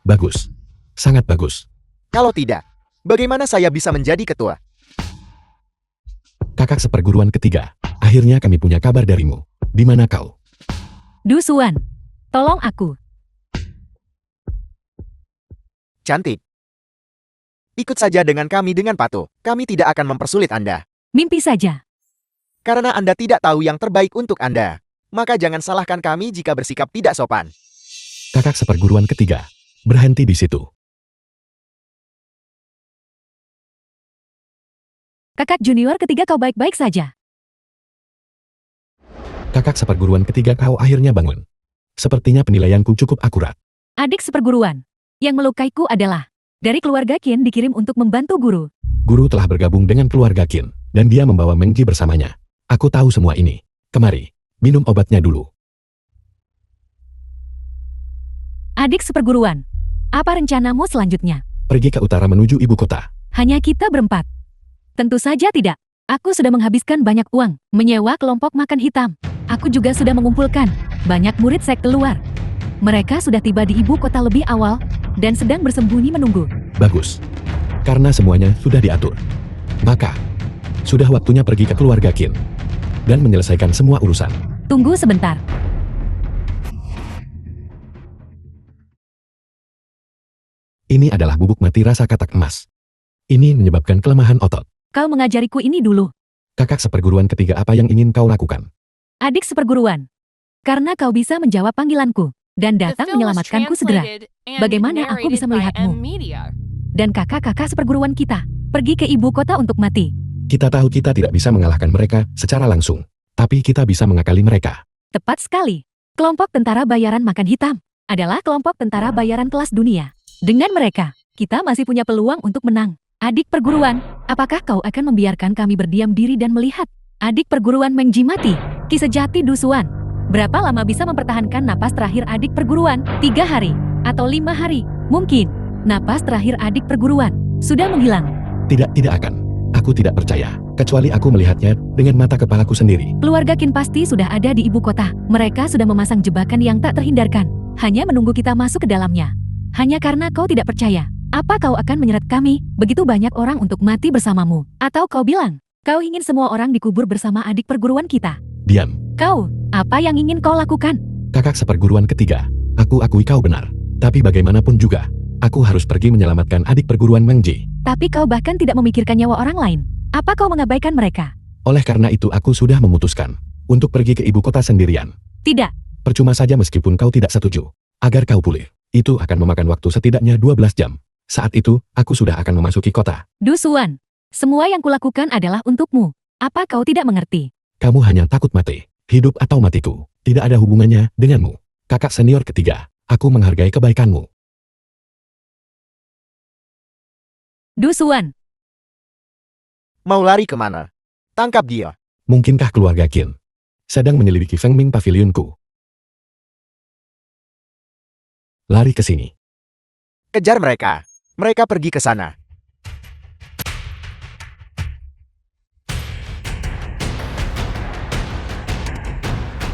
Bagus. Sangat bagus. Kalau tidak, bagaimana saya bisa menjadi ketua? Kakak seperguruan ketiga, akhirnya kami punya kabar darimu. Di mana kau? Du Xuan, tolong aku. Cantik. Ikut saja dengan kami dengan patuh. Kami tidak akan mempersulit Anda. Mimpi saja. Karena Anda tidak tahu yang terbaik untuk Anda. Maka jangan salahkan kami jika bersikap tidak sopan. Kakak seperguruan ketiga, berhenti di situ. Kakak junior ketiga kau baik-baik saja. Kakak seperguruan ketiga kau akhirnya bangun. Sepertinya penilaianku cukup akurat. Adik seperguruan. Yang melukaiku adalah dari keluarga Qin dikirim untuk membantu guru. Guru telah bergabung dengan keluarga Qin, dan dia membawa Meng Ji bersamanya. Aku tahu semua ini. Kemari, minum obatnya dulu. Adik seperguruan. Apa rencanamu selanjutnya? Pergi ke utara menuju ibu kota. Hanya kita berempat. Tentu saja tidak. Aku sudah menghabiskan banyak uang, menyewa kelompok makan hitam. Aku juga sudah mengumpulkan banyak murid sekte luar. Mereka sudah tiba di ibu kota lebih awal, dan sedang bersembunyi menunggu. Bagus. Karena semuanya sudah diatur. Maka, sudah waktunya pergi ke keluarga Qin. Dan menyelesaikan semua urusan. Tunggu sebentar. Ini adalah bubuk mati rasa katak emas. Ini menyebabkan kelemahan otot. Kau mengajariku ini dulu. Kakak seperguruan ketiga apa yang ingin kau lakukan? Adik seperguruan. Karena kau bisa menjawab panggilanku dan The datang film was menyelamatkanku segera. translated and Bagaimana aku bisa narrated by melihatmu? M-Media. Dan kakak-kakak seperguruan kita pergi ke ibu kota untuk mati. Kita tahu kita tidak bisa mengalahkan mereka secara langsung. Tapi kita bisa mengakali mereka. Tepat sekali. Kelompok tentara bayaran makan hitam adalah kelompok tentara bayaran kelas dunia. Dengan mereka, kita masih punya peluang untuk menang. Adik perguruan, apakah kau akan membiarkan kami berdiam diri dan melihat adik perguruan Meng Ji mati? Ki sejati Du Xuan. Berapa lama bisa mempertahankan napas terakhir adik perguruan? 3 hari atau 5 hari? Mungkin. Napas terakhir adik perguruan sudah menghilang. Tidak akan. Aku tidak percaya. Kecuali aku melihatnya dengan mata kepalaku sendiri. Keluarga Qin pasti sudah ada di ibu kota. Mereka sudah memasang jebakan yang tak terhindarkan. Hanya menunggu kita masuk ke dalamnya. Hanya karena kau tidak percaya. Apa kau akan menyeret kami, begitu banyak orang untuk mati bersamamu? Atau kau bilang, kau ingin semua orang dikubur bersama adik perguruan kita? Diam. Kau, apa yang ingin kau lakukan? Kakak seperguruan ketiga. Aku akui kau benar. Tapi bagaimanapun juga, aku harus pergi menyelamatkan adik perguruan Meng Ji. Tapi kau bahkan tidak memikirkan nyawa orang lain. Apa kau mengabaikan mereka? Oleh karena itu aku sudah memutuskan untuk pergi ke ibu kota sendirian. Tidak. Percuma saja meskipun kau tidak setuju. Agar kau pulih, itu akan memakan waktu setidaknya 12 jam. Saat itu, aku sudah akan memasuki kota. Du Xuan, semua yang kulakukan adalah untukmu. Apa kau tidak mengerti? Kamu hanya takut mati. Hidup atau matiku, tidak ada hubungannya denganmu. Kakak senior ketiga, aku menghargai kebaikanmu. Du Xuan, Mau lari kemana? Tangkap dia. Mungkinkah keluarga Qin sedang menyelidiki Feng Ming pavilionku? Lari ke sini. Kejar mereka. Mereka pergi ke sana.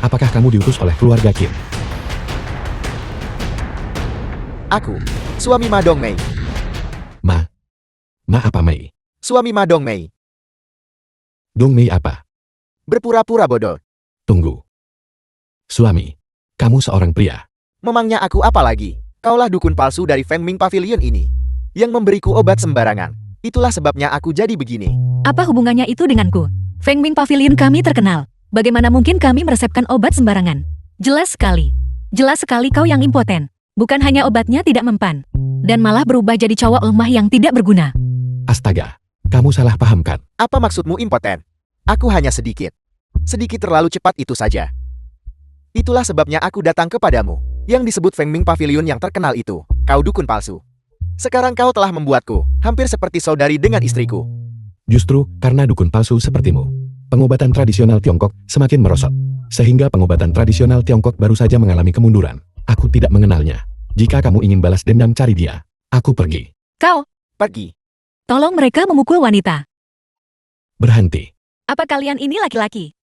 Apakah kamu diutus oleh keluarga Kim? Aku, suami Ma Dongmei. Ma apa Mei? Suami Ma Dongmei. Dong Mei apa? Berpura-pura bodoh. Tunggu. Suami, kamu seorang pria. Memangnya aku apa lagi? Kaulah dukun palsu dari Fengming Pavilion ini. Yang memberiku obat sembarangan. Itulah sebabnya aku jadi begini. Apa hubungannya itu denganku? Fengming Pavilion kami terkenal. Bagaimana mungkin kami meresepkan obat sembarangan? Jelas sekali. Jelas sekali kau yang impoten. Bukan hanya obatnya tidak mempan. Dan malah berubah jadi cowok lemah yang tidak berguna. Astaga, kamu salah paham kan? Apa maksudmu impoten? Aku hanya sedikit. Sedikit terlalu cepat itu saja. Itulah sebabnya aku datang kepadamu. Yang disebut Fengming Pavilion yang terkenal itu. Kau dukun palsu. Sekarang kau telah membuatku hampir seperti saudari dengan istriku. Justru karena dukun palsu sepertimu, pengobatan tradisional Tiongkok semakin merosot. Sehingga pengobatan tradisional Tiongkok baru saja mengalami kemunduran. Aku tidak mengenalnya. Jika kamu ingin balas dendam, cari dia. Aku pergi. Kau, Pergi. tolong mereka memukul wanita. Berhenti. Apa kalian ini laki-laki?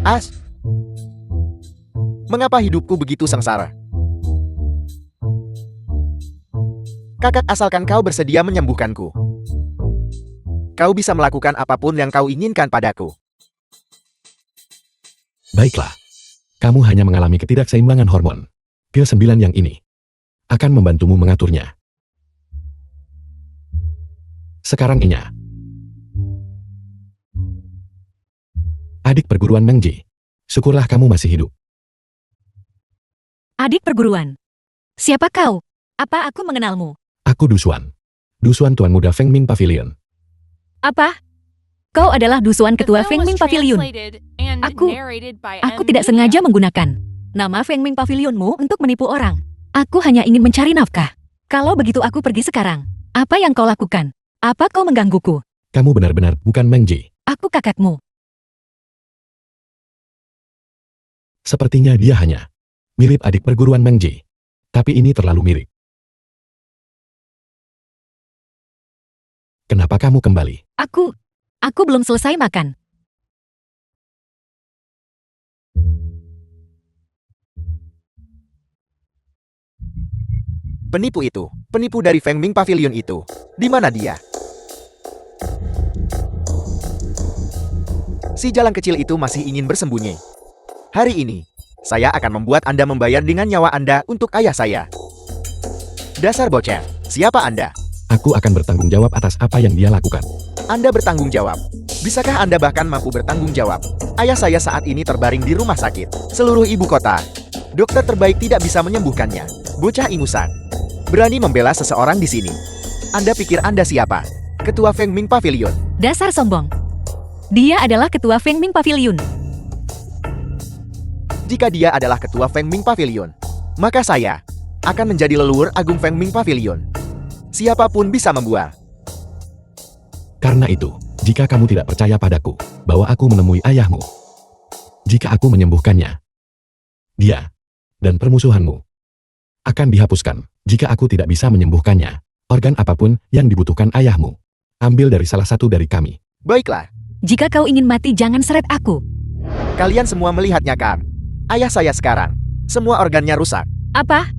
As. Mengapa hidupku begitu sengsara? Kakak, asalkan kau bersedia menyembuhkanku. Kau bisa melakukan apapun yang kau inginkan padaku. Baiklah. Kamu hanya mengalami ketidakseimbangan hormon. Pil 9 yang ini akan membantumu mengaturnya. Sekarang Inya. Adik perguruan Mengji. Syukurlah kamu masih hidup. Adik perguruan. Siapa kau? Apa aku mengenalmu? Aku Dusuan. Dusuan Tuan Muda Fengming Pavilion. Apa? Kau adalah dusuan The ketua film was Fengming Pavilion. translated and Aku- narrated by Aku M. tidak Media. sengaja menggunakan nama Fengming Pavilionmu untuk menipu orang. Aku hanya ingin mencari nafkah. Kalau begitu aku pergi sekarang. Apa yang kau lakukan? Apa kau menggangguku? Kamu benar-benar bukan Mengji. Aku kakakmu. Sepertinya dia hanya mirip adik perguruan Mengji. Tapi ini terlalu mirip. Kenapa kamu kembali? Aku belum selesai makan. Penipu itu. Penipu dari Fengming Pavilion itu. Di mana dia? Si jalan kecil itu masih ingin bersembunyi. Hari ini, saya akan membuat Anda membayar dengan nyawa Anda untuk ayah saya. Dasar bocah, siapa Anda? Aku akan bertanggung jawab atas apa yang dia lakukan. Anda bertanggung jawab. Bisakah Anda bahkan mampu bertanggung jawab? Ayah saya saat ini terbaring di rumah sakit. Seluruh ibu kota. Dokter terbaik tidak bisa menyembuhkannya. Bocah ingusan. Berani membela seseorang di sini. Anda pikir Anda siapa? Ketua Fengming Pavilion. Dasar sombong. Dia adalah ketua Fengming Pavilion. Jika dia adalah ketua Fengming Pavilion, maka saya akan menjadi leluhur agung Fengming Pavilion. Siapapun bisa membual. Karena itu, jika kamu tidak percaya padaku, bahwa aku menemui ayahmu. Jika aku menyembuhkannya, dia dan permusuhanmu akan dihapuskan. Jika aku tidak bisa menyembuhkannya, organ apapun yang dibutuhkan ayahmu, ambil dari salah satu dari kami. Baiklah, Jika kau ingin mati jangan seret aku. kalian semua melihatnya kan? Ayah saya sekarang, semua organnya rusak. Apa?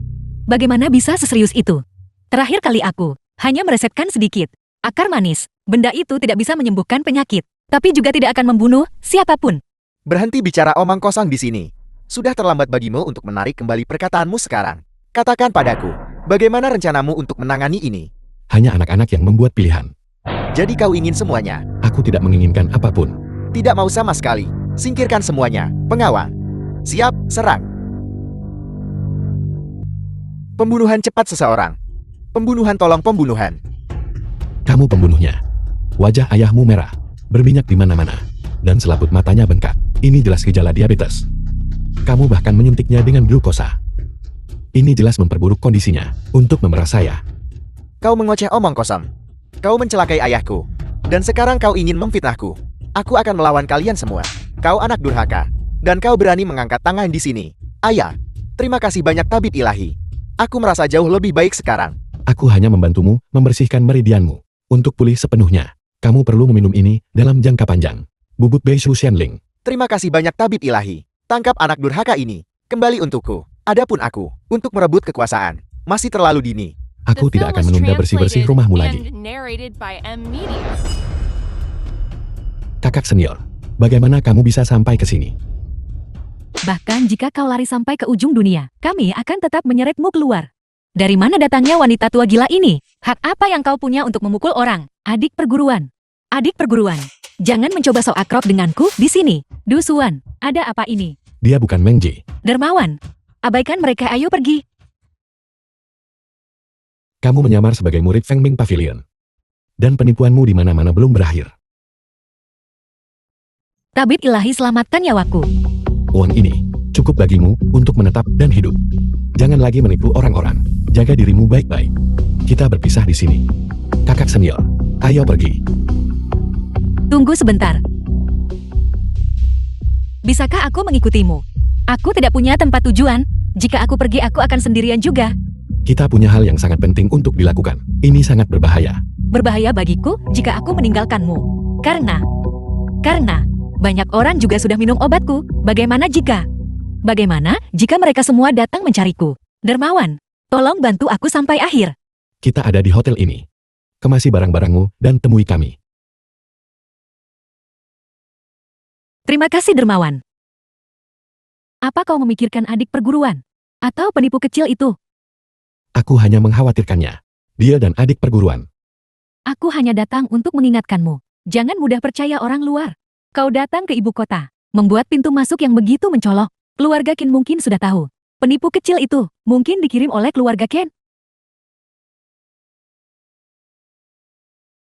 Bagaimana bisa seserius itu? Terakhir kali aku hanya meresepkan sedikit akar manis. Benda itu tidak bisa menyembuhkan penyakit, tapi juga tidak akan membunuh siapapun. Berhenti bicara omong kosong di sini. Sudah terlambat bagimu untuk menarik kembali perkataanmu sekarang. Katakan padaku, bagaimana rencanamu untuk menangani ini? Hanya anak-anak yang membuat pilihan. Jadi kau ingin semuanya? Aku tidak menginginkan apapun. Tidak mau sama sekali. Singkirkan semuanya. Pengawal. Siap, serang. Pembunuhan cepat seseorang. Pembunuhan tolong pembunuhan. Kamu pembunuhnya. Wajah ayahmu merah, berminyak di mana-mana, dan selaput matanya bengkak. Ini jelas gejala diabetes. Kamu bahkan menyuntiknya dengan glukosa. Ini jelas memperburuk kondisinya untuk memeras saya. Kau mengoceh omong kosong. Kau mencelakai ayahku. Dan sekarang kau ingin memfitnahku. Aku akan melawan kalian semua. Kau anak durhaka. Dan kau berani mengangkat tangan di sini. Ayah, terima kasih banyak tabib ilahi. Aku merasa jauh lebih baik sekarang. Aku hanya membantumu membersihkan meridianmu. Untuk pulih sepenuhnya, kamu perlu meminum ini dalam jangka panjang. Bubuk Bei Shu Xianling. Terima kasih banyak tabib ilahi. Tangkap anak durhaka ini. Kembali untukku. Adapun aku, untuk merebut kekuasaan. Masih terlalu dini. Aku The tidak film akan was menunda bersih-bersih translated rumahmu lagi. and narrated by M Media. Kakak senior, bagaimana kamu bisa sampai ke sini? Bahkan jika kau lari sampai ke ujung dunia, kami akan tetap menyeretmu keluar. Dari mana datangnya wanita tua gila ini? Hak apa yang kau punya untuk memukul orang? Adik perguruan. Adik perguruan. Jangan mencoba sok akrab denganku di sini. Du Xuan, ada apa ini? Dia bukan Meng Ji. Dermawan. Abaikan mereka, ayo pergi. Kamu menyamar sebagai murid Feng Ming Pavilion. Dan penipuanmu di mana-mana belum berakhir. Tabib ilahi, selamatkan nyawaku. Uang ini cukup bagimu untuk menetap dan hidup. Jangan lagi menipu orang-orang. Jaga dirimu baik-baik. Kita berpisah di sini. Kakak senior, ayo pergi. Tunggu sebentar. Bisakah aku mengikutimu? Aku tidak punya tempat tujuan. Jika aku pergi, aku akan sendirian juga. Kita punya hal yang sangat penting untuk dilakukan. Ini sangat berbahaya. Berbahaya bagiku jika aku meninggalkanmu. Karena banyak orang juga sudah minum obatku. Bagaimana jika mereka semua datang mencariku? Dermawan, tolong bantu aku sampai akhir. Kita ada di hotel ini. Kemasi barang-barangmu dan temui kami. Terima kasih, Dermawan. Apa kau memikirkan adik perguruan? Atau penipu kecil itu? Aku hanya mengkhawatirkannya. Dia dan adik perguruan. Aku hanya datang untuk mengingatkanmu. Jangan mudah percaya orang luar. Kau datang ke ibu kota, membuat pintu masuk yang begitu mencolok. Keluarga Qin mungkin sudah tahu. Penipu kecil itu mungkin dikirim oleh keluarga Qin.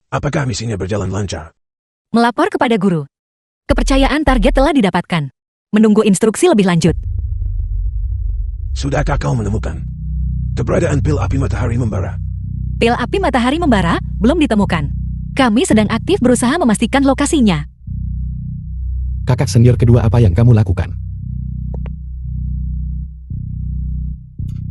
Apakah misinya berjalan lancar? Melapor kepada guru. Kepercayaan target telah didapatkan. Menunggu instruksi lebih lanjut. Sudahkah kau menemukan keberadaan pil api matahari membara? Pil api matahari membara belum ditemukan. Kami sedang aktif berusaha memastikan lokasinya. Kakak senior kedua, apa yang kamu lakukan?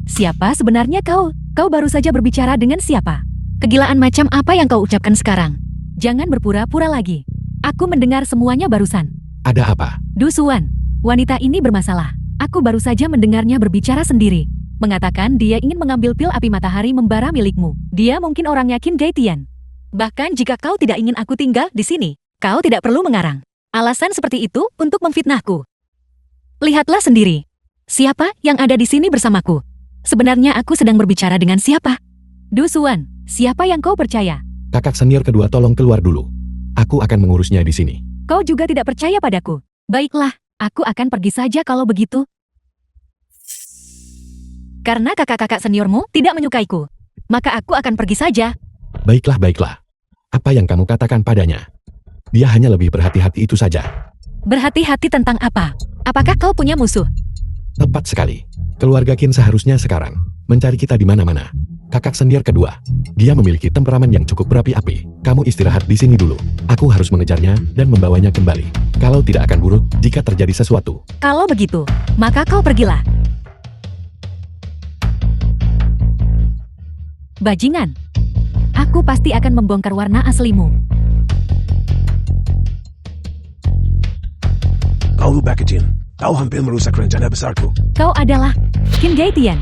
Siapa sebenarnya kau? Kau baru saja berbicara dengan siapa? Kegilaan macam apa yang kau ucapkan sekarang? Jangan berpura-pura lagi. Aku mendengar semuanya barusan. Ada apa? Du Xuan, wanita ini bermasalah. Aku baru saja mendengarnya berbicara sendiri. Mengatakan dia ingin mengambil pil api matahari membara milikmu. Dia mungkin orangnya Qin Gaitian. Bahkan jika kau tidak ingin aku tinggal di sini, kau tidak perlu mengarang. Alasan seperti itu untuk memfitnahku. Lihatlah sendiri. Siapa yang ada di sini bersamaku? Sebenarnya aku sedang berbicara dengan siapa? Du Xuan, siapa yang kau percaya? Kakak senior kedua, tolong keluar dulu. Aku akan mengurusnya di sini. Kau juga tidak percaya padaku. Baiklah, aku akan pergi saja kalau begitu. Karena kakak-kakak seniormu tidak menyukaiku, maka aku akan pergi saja. Baiklah, baiklah. Apa yang kamu katakan padanya? Dia hanya lebih berhati-hati, itu saja. Berhati-hati tentang apa? Apakah kau punya musuh? Tepat sekali. Keluarga Qin seharusnya sekarang mencari kita di mana-mana. Kakak senior kedua, dia memiliki temperamen yang cukup berapi-api. Kamu istirahat di sini dulu. Aku harus mengejarnya dan membawanya kembali. Kalau tidak akan buruk jika terjadi sesuatu. Kalau begitu, maka kau pergilah. Bajingan, aku pasti akan membongkar warna aslimu. Kau lupa kecil. Kau hampir merusak rencana besarku. Kau adalah Qin Gaitian.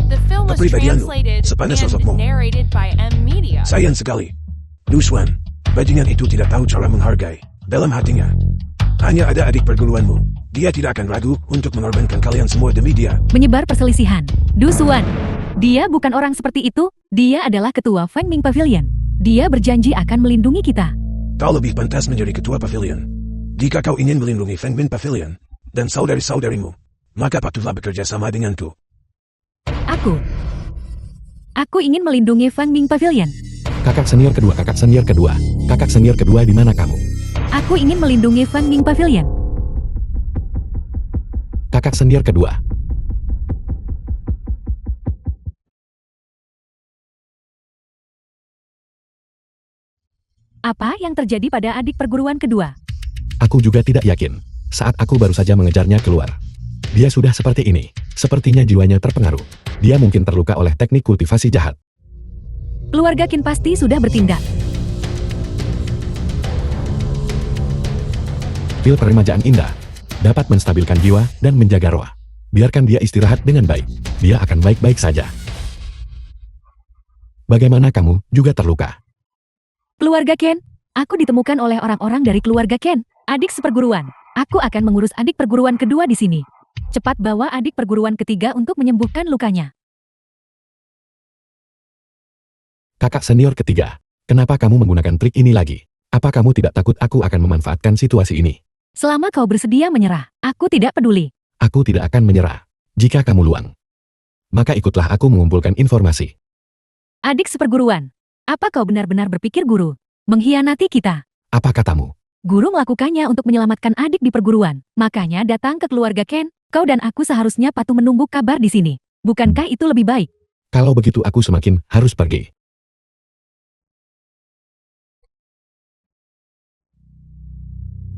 The film was Kepribadianmu, translated sepanas sosokmu. and narrated by M Media. Sayang sekali. Du Xuan, bajingan itu tidak tahu cara menghargai. Dalam hatinya, hanya ada adik perguruanmu. Dia tidak akan ragu untuk mengorbankan kalian semua demi dia. Menyebar perselisihan. Du Xuan, dia bukan orang seperti itu. Dia adalah ketua Feng Ming Pavilion. Dia berjanji akan melindungi kita. Kau lebih pantas menjadi ketua pavilion. Jika kau ingin melindungi Feng Min Pavilion dan saudari-saudarimu, maka patuhlah bekerja sama denganku. Aku ingin melindungi Feng Ming Pavilion. Kakak senior kedua, kakak senior kedua. Kakak senior kedua, di mana kamu? Aku ingin melindungi Feng Ming Pavilion. Kakak senior kedua. Apa yang terjadi pada adik perguruan kedua? Aku juga tidak yakin. Saat aku baru saja mengejarnya keluar. Dia sudah seperti ini. Sepertinya jiwanya terpengaruh. Dia mungkin terluka oleh teknik kultivasi jahat. Keluarga Qin pasti sudah bertindak. Pil peremajaan indah dapat menstabilkan jiwa dan menjaga roh. Biarkan dia istirahat dengan baik. Dia akan baik-baik saja. Bagaimana kamu juga terluka? Keluarga Ken, aku ditemukan oleh orang-orang dari keluarga Ken, adik seperguruan. Aku akan mengurus adik perguruan kedua di sini. Cepat bawa adik perguruan ketiga untuk menyembuhkan lukanya. Kakak senior ketiga, kenapa kamu menggunakan trik ini lagi? Apa kamu tidak takut aku akan memanfaatkan situasi ini? Selama kau bersedia menyerah, aku tidak peduli. Aku tidak akan menyerah. Jika kamu luang, maka ikutlah aku mengumpulkan informasi. Adik seperguruan, apa kau benar-benar berpikir guru mengkhianati kita? Apa katamu? Guru melakukannya untuk menyelamatkan adik di perguruan. Makanya datang ke keluarga Ken, kau dan aku seharusnya patuh menunggu kabar di sini. Bukankah itu lebih baik? Kalau begitu aku semakin harus pergi.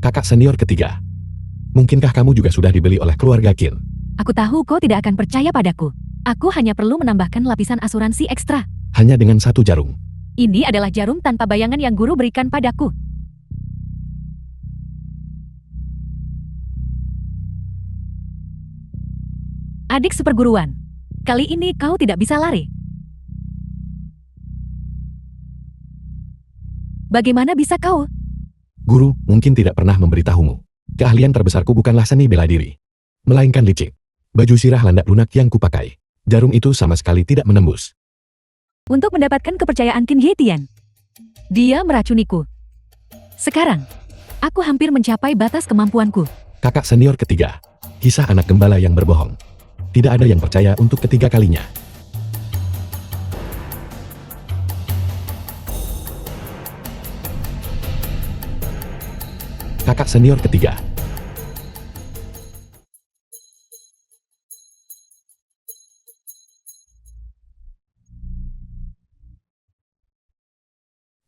Kakak senior ketiga, mungkinkah kamu juga sudah dibeli oleh keluarga Qin? Aku tahu kau tidak akan percaya padaku. Aku hanya perlu menambahkan lapisan asuransi ekstra. Hanya dengan 1 jarum. Ini adalah jarum tanpa bayangan yang guru berikan padaku. Adik seperguruan, kali ini kau tidak bisa lari. Bagaimana bisa kau? Guru mungkin tidak pernah memberitahumu. Keahlian terbesarku bukanlah seni bela diri, melainkan licik. Baju sirah landak lunak yang kupakai. Jarum itu sama sekali tidak menembus. Untuk mendapatkan kepercayaan Qin Yetian, dia meracuniku. Sekarang, aku hampir mencapai batas kemampuanku. Kakak senior ketiga, kisah anak gembala yang berbohong. Tidak ada yang percaya untuk ketiga kalinya. Kakak senior ketiga.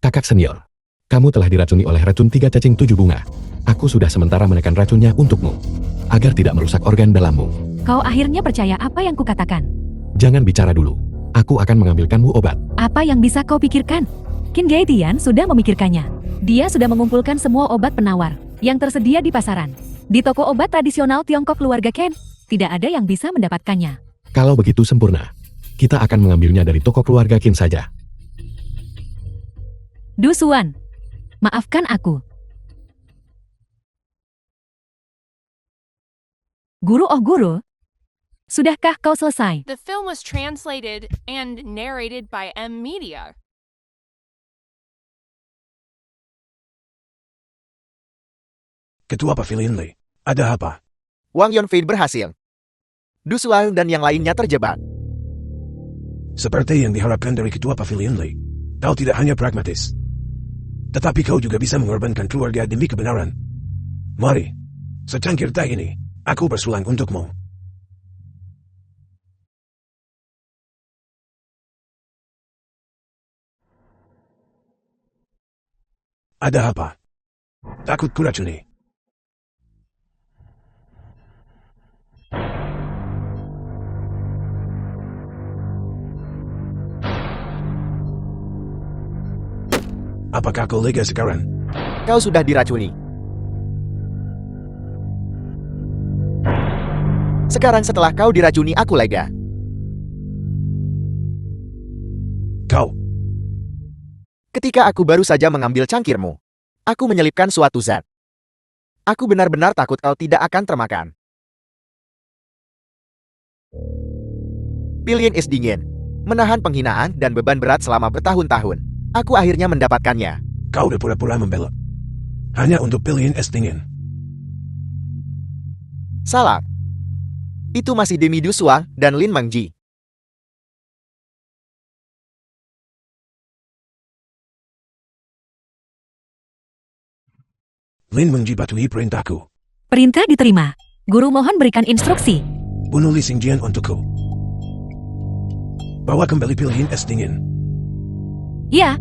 Kakak senior, kamu telah diracuni oleh racun 3 cacing 7 bunga. Aku sudah sementara menekan racunnya untukmu, agar tidak merusak organ dalammu. Kau akhirnya percaya apa yang kukatakan. Jangan bicara dulu. Aku akan mengambilkanmu obat. Apa yang bisa kau pikirkan? Qin Yetian sudah memikirkannya. Dia sudah mengumpulkan semua obat penawar yang tersedia di pasaran. Di toko obat tradisional Tiongkok keluarga Ken, tidak ada yang bisa mendapatkannya. Kalau begitu sempurna, kita akan mengambilnya dari toko keluarga Qin saja. Du Xuan, maafkan aku. Guru, oh guru, sudahkah kau selesai? The film was translated and narrated by M Media. Ketua Pavilion Li, ada apa? Wang Yonfei berhasil. Du Xuan dan yang lainnya terjebak. Seperti yang diharapkan dari Ketua Pavilion Li, kau tidak hanya pragmatis, tetapi kau juga bisa mengorbankan keluarga demi kebenaran. Mari, secangkir teh ini, aku bersulang untukmu. Ada apa? Takut kuracuni? Apakah kau lega sekarang? Kau sudah diracuni. Sekarang setelah kau diracuni aku lega. Kau, Ketika aku baru saja mengambil cangkirmu, aku menyelipkan suatu zat. Aku benar-benar takut kau tidak akan termakan. Pilihan es dingin, menahan penghinaan dan beban berat selama bertahun-tahun. Aku akhirnya mendapatkannya. kau udah pura-pura membela. Hanya untuk pilihan es dingin. Salah. Itu masih demi Du Xuan dan Lin Mengji. Lin Mengji patuhi perintahku. Perintah diterima. Guru mohon berikan instruksi. Bunuh Li Xingjian untukku. Bawa kembali pilihan es dingin. Ya,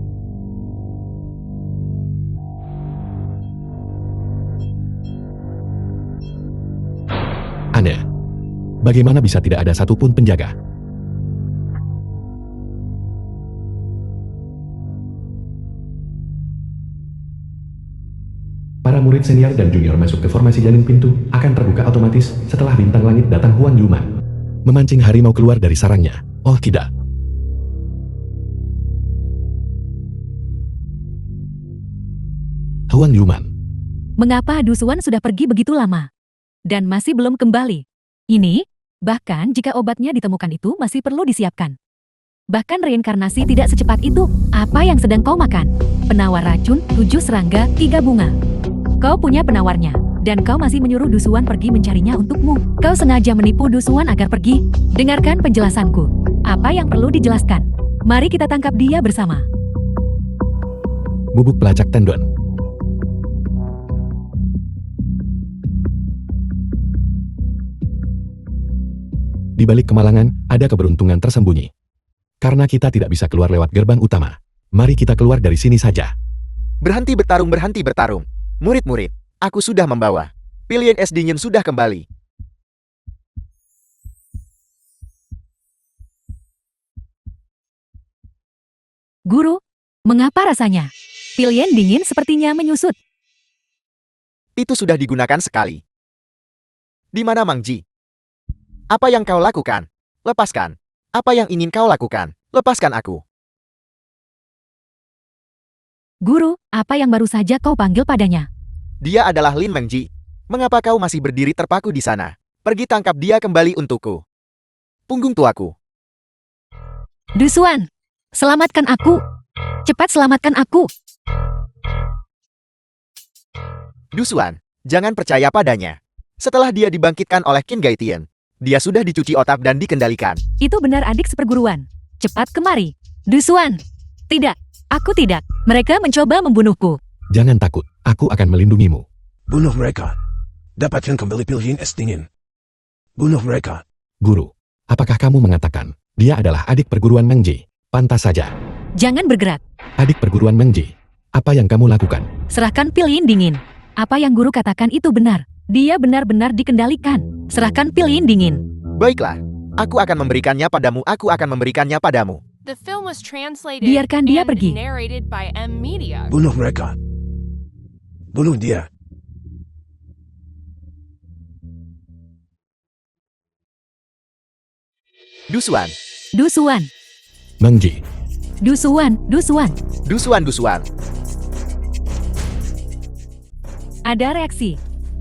Aneh. Bagaimana bisa tidak ada satupun penjaga? Para murid senior dan junior masuk ke formasi jaring pintu akan terbuka otomatis setelah bintang langit datang Huang Yuman. Memancing harimau keluar dari sarangnya. Oh tidak. Huang Yuman. Mengapa Du Xuan sudah pergi begitu lama? Dan masih belum kembali. Ini, bahkan jika obatnya ditemukan itu masih perlu disiapkan. Bahkan reinkarnasi tidak secepat itu. Apa yang sedang kau makan? Penawar racun, 7 serangga, 3 bunga. Kau punya penawarnya, dan kau masih menyuruh Du Xuan pergi mencarinya untukmu. Kau sengaja menipu Du Xuan agar pergi. Dengarkan penjelasanku. Apa yang perlu dijelaskan? Mari kita tangkap dia bersama. Bubuk pelacak tendon. Di balik kemalangan, ada keberuntungan tersembunyi. Karena kita tidak bisa keluar lewat gerbang utama. Mari kita keluar dari sini saja. Berhenti bertarung, berhenti bertarung. Murid-murid, aku sudah membawa. Pilihan es dingin sudah kembali. Guru, mengapa rasanya? Pilihan dingin sepertinya menyusut. Itu sudah digunakan sekali. Di mana Mang Ji? Apa yang kau lakukan? Lepaskan. Apa yang ingin kau lakukan? Lepaskan aku. Guru, apa yang baru saja kau panggil padanya? Dia adalah Lin Mengji. Mengapa kau masih berdiri terpaku di sana? Pergi tangkap dia kembali untukku. Punggung tuaku. Du Xuan, selamatkan aku. Cepat selamatkan aku. Du Xuan, jangan percaya padanya. Setelah dia dibangkitkan oleh Qin Gaitian, dia sudah dicuci otak dan dikendalikan. Itu benar adik seperguruan. Cepat kemari. Du Xuan. Tidak, aku tidak. Mereka mencoba membunuhku. Jangan takut, aku akan melindungimu. Bunuh mereka. Dapatkan kembali pilihan es dingin. Bunuh mereka. Guru, apakah kamu mengatakan dia adalah adik perguruan Mengji? Pantas saja. Jangan bergerak. Adik perguruan Mengji, apa yang kamu lakukan? Serahkan pilihan dingin. Apa yang guru katakan itu benar. Dia benar-benar dikendalikan. Serahkan pilihan dingin. Baiklah, aku akan memberikannya padamu, aku akan memberikannya padamu. The film was translated Biarkan dia and pergi. narrated by M Media. Bunuh mereka. Bunuh dia. Du Xuan, Du Xuan. Mengji, Du Xuan. Du Xuan. Du Xuan, Du Xuan. Ada reaksi.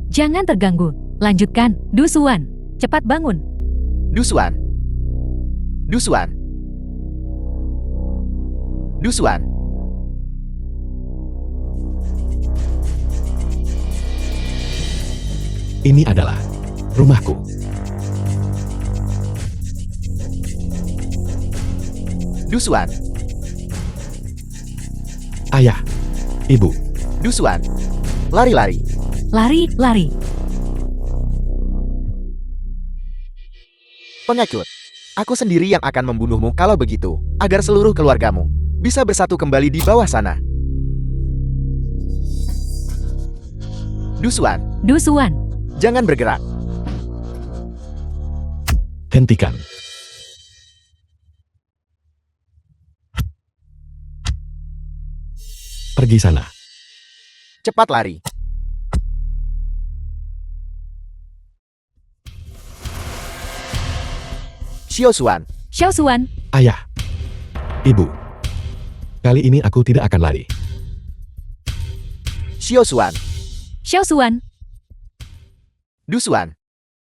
Jangan terganggu. Lanjutkan. Du Xuan. Cepat bangun. Du Xuan. Du Xuan. Du Xuan. ini adalah rumahku. Du Xuan. Ayah, ibu, Du Xuan. Lari-lari. Lari, lari. Pengecut. Aku sendiri yang akan membunuhmu kalau begitu, agar seluruh keluargamu bisa bersatu kembali di bawah sana. Du Xuan, Du Xuan. jangan bergerak. hentikan. Pergi sana. Cepat lari. Xiao Xuan, Xiao Xuan. Ayah, ibu, kali ini aku tidak akan lari. Xiao Xuan, Xiao Xuan. Du Xuan.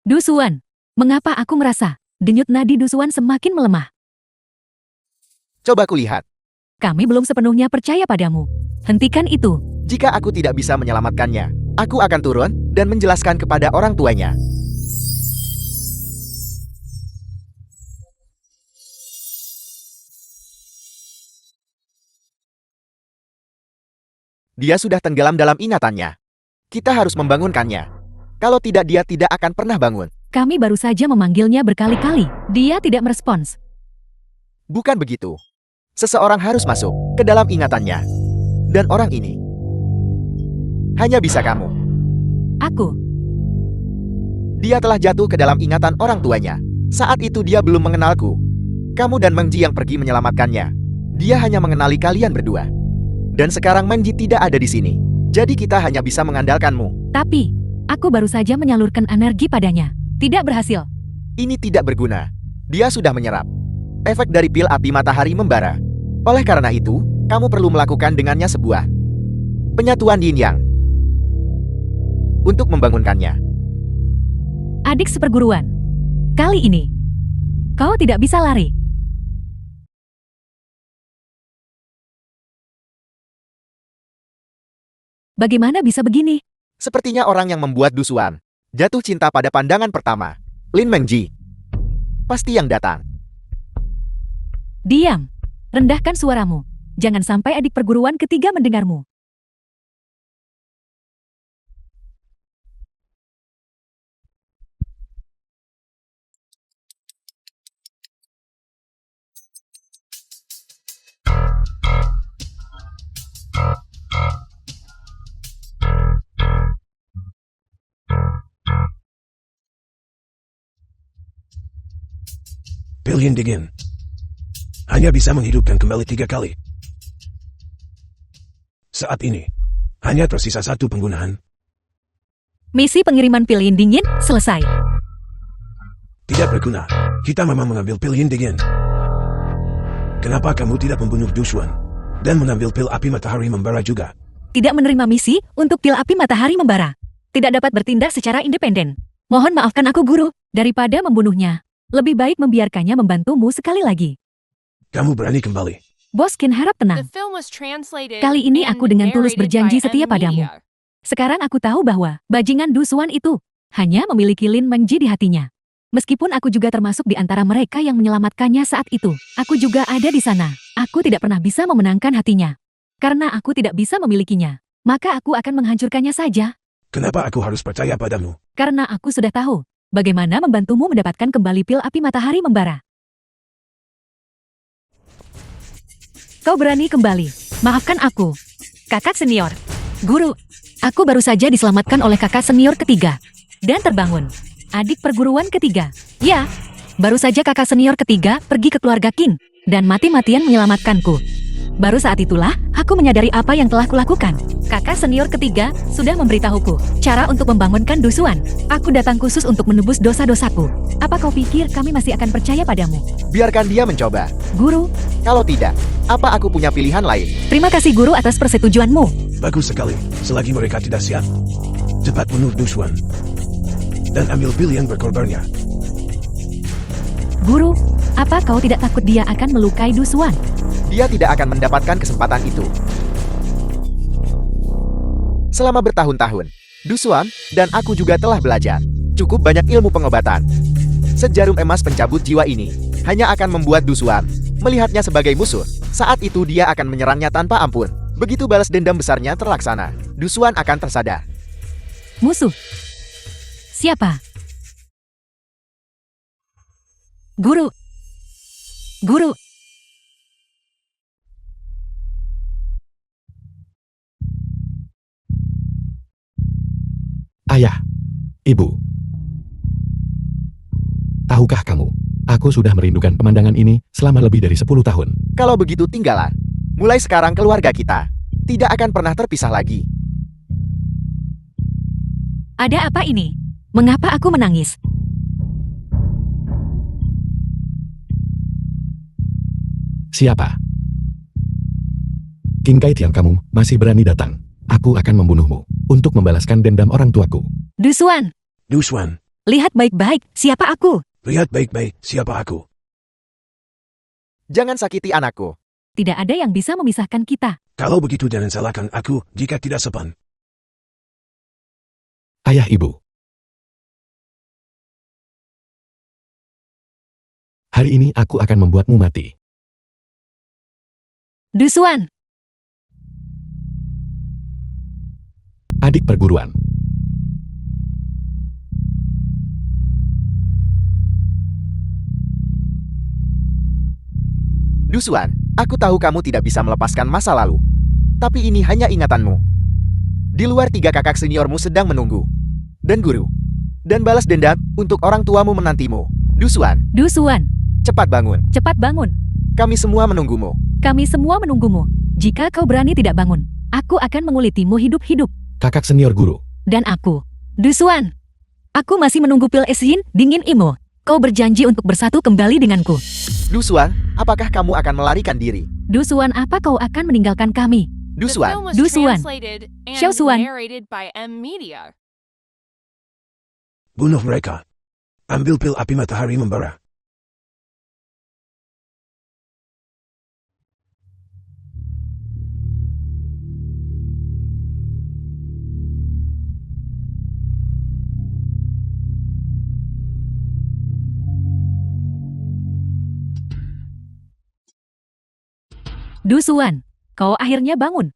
Du Xuan. Mengapa aku merasa denyut nadi Du Xuan semakin melemah? Coba kulihat. Kami belum sepenuhnya percaya padamu. Hentikan itu. Jika aku tidak bisa menyelamatkannya, aku akan turun dan menjelaskan kepada orang tuanya. Dia sudah tenggelam dalam ingatannya. Kita harus membangunkannya. Kalau tidak, dia tidak akan pernah bangun. Kami baru saja memanggilnya berkali-kali. Dia tidak merespons. Bukan begitu. Seseorang harus masuk ke dalam ingatannya. Dan orang ini hanya bisa kamu. Aku. Dia telah jatuh ke dalam ingatan orang tuanya. Saat itu dia belum mengenalku. Kamu dan Meng Ji yang pergi menyelamatkannya. Dia hanya mengenali kalian berdua. Dan sekarang Meng Ji tidak ada di sini. Jadi kita hanya bisa mengandalkanmu. Tapi, aku baru saja menyalurkan energi padanya. Tidak berhasil. Ini tidak berguna. Dia sudah menyerap efek dari pil api matahari membara. Oleh karena itu, kamu perlu melakukan dengannya sebuah penyatuan yin yang untuk membangunkannya. Adik seperguruan. Kali ini, kau tidak bisa lari. Bagaimana bisa begini? Sepertinya orang yang membuat dusuan jatuh cinta pada pandangan pertama. Lin Meng Ji pasti yang datang. Diam. Rendahkan suaramu. Jangan sampai adik perguruan ketiga mendengarmu. Pil Yin dingin hanya bisa menghidupkan kembali 3 kali. Saat ini, hanya tersisa 1 penggunaan. Misi pengiriman pil yin dingin selesai. Tidak berguna. Kita memang mengambil pil Yin dingin. Kenapa kamu tidak membunuh Dusuan dan mengambil pil api matahari membara juga? Tidak menerima misi untuk pil api matahari membara. Tidak dapat bertindak secara independen. Mohon maafkan aku, Guru. Daripada membunuhnya, lebih baik membiarkannya membantumu sekali lagi. Kamu berani kembali. Bos Qin harap The tenang. film was translated Kali ini and aku dengan tulus narrated berjanji by setia padamu. Media. Sekarang aku tahu bahwa bajingan Dusuan itu hanya memiliki Lin Meng Ji di hatinya. Meskipun aku juga termasuk di antara mereka yang menyelamatkannya saat itu, aku juga ada di sana. Aku tidak pernah bisa memenangkan hatinya. Karena aku tidak bisa memilikinya, maka aku akan menghancurkannya saja. Kenapa aku harus percaya padamu? Karena aku sudah tahu bagaimana membantumu mendapatkan kembali pil api matahari membara. Kau berani kembali. Maafkan aku. Kakak senior. Guru, aku baru saja diselamatkan oleh kakak senior ketiga. Dan terbangun. Adik perguruan ketiga. Ya, baru saja kakak senior ketiga pergi ke keluarga Qin. Dan mati-matian menyelamatkanku. Baru saat itulah, aku menyadari apa yang telah kulakukan. Kakak senior ketiga sudah memberitahuku cara untuk membangunkan Dusuan. Aku datang khusus untuk menebus dosa-dosaku. Apa kau pikir kami masih akan percaya padamu? Biarkan dia mencoba. Guru, Kalau tidak, apa aku punya pilihan lain? terima kasih Guru atas persetujuanmu. Bagus sekali. Selagi mereka tidak siap, cepat bunuh Dusuan dan ambil pil yang berkorbannya. Guru, apa kau tidak takut dia akan melukai Dusuan? Dia tidak akan mendapatkan kesempatan itu. Selama bertahun-tahun, Dusuan dan aku juga telah belajar cukup banyak ilmu pengobatan. Sejarum emas pencabut jiwa ini hanya akan membuat Dusuan melihatnya sebagai musuh. Saat itu dia akan menyerangnya tanpa ampun. Begitu balas dendam besarnya terlaksana, Dusuan akan tersadar. Musuh? Siapa? Guru. Guru. Ayah, Ibu. Tahukah kamu, aku sudah merindukan pemandangan ini selama lebih dari 10 tahun. Kalau begitu tinggallah. Mulai sekarang keluarga kita tidak akan pernah terpisah lagi. Ada apa ini? Mengapa aku menangis? Siapa? King Kai Tiang, kamu masih berani datang. Aku akan membunuhmu untuk membalaskan dendam orang tuaku. Dusuan, Dusuan, lihat baik-baik siapa aku. lihat baik-baik siapa aku. Jangan sakiti anakku. Tidak ada yang bisa memisahkan kita. Kalau begitu jangan salahkan aku jika tidak sopan. Ayah, Ibu. Hari ini aku akan membuatmu mati. Dusuan, Adik perguruan. Dusuan, aku tahu kamu tidak bisa melepaskan masa lalu. Tapi ini hanya ingatanmu. Di luar 3 kakak seniormu sedang menunggu. Dan Guru, Dan balas dendam untuk orang tuamu menantimu. Dusuan, Du Xuan, cepat bangun. cepat bangun. Kami semua menunggumu. Kami semua menunggumu. Jika kau berani tidak bangun, aku akan mengulitimu hidup-hidup. Kakak senior guru. Dan aku, Du Xuan. Aku masih menunggu pil es yin dingin Imo. Kau berjanji untuk bersatu kembali denganku. Dusuan, apakah kamu akan melarikan diri? Du Xuan, apa kau akan meninggalkan kami? The Dusuan, film was Du Xuan. translated and Xiao Xuan. narrated by M Media. Bunuh mereka. Ambil pil api matahari membara. Du Xuan, kau akhirnya bangun.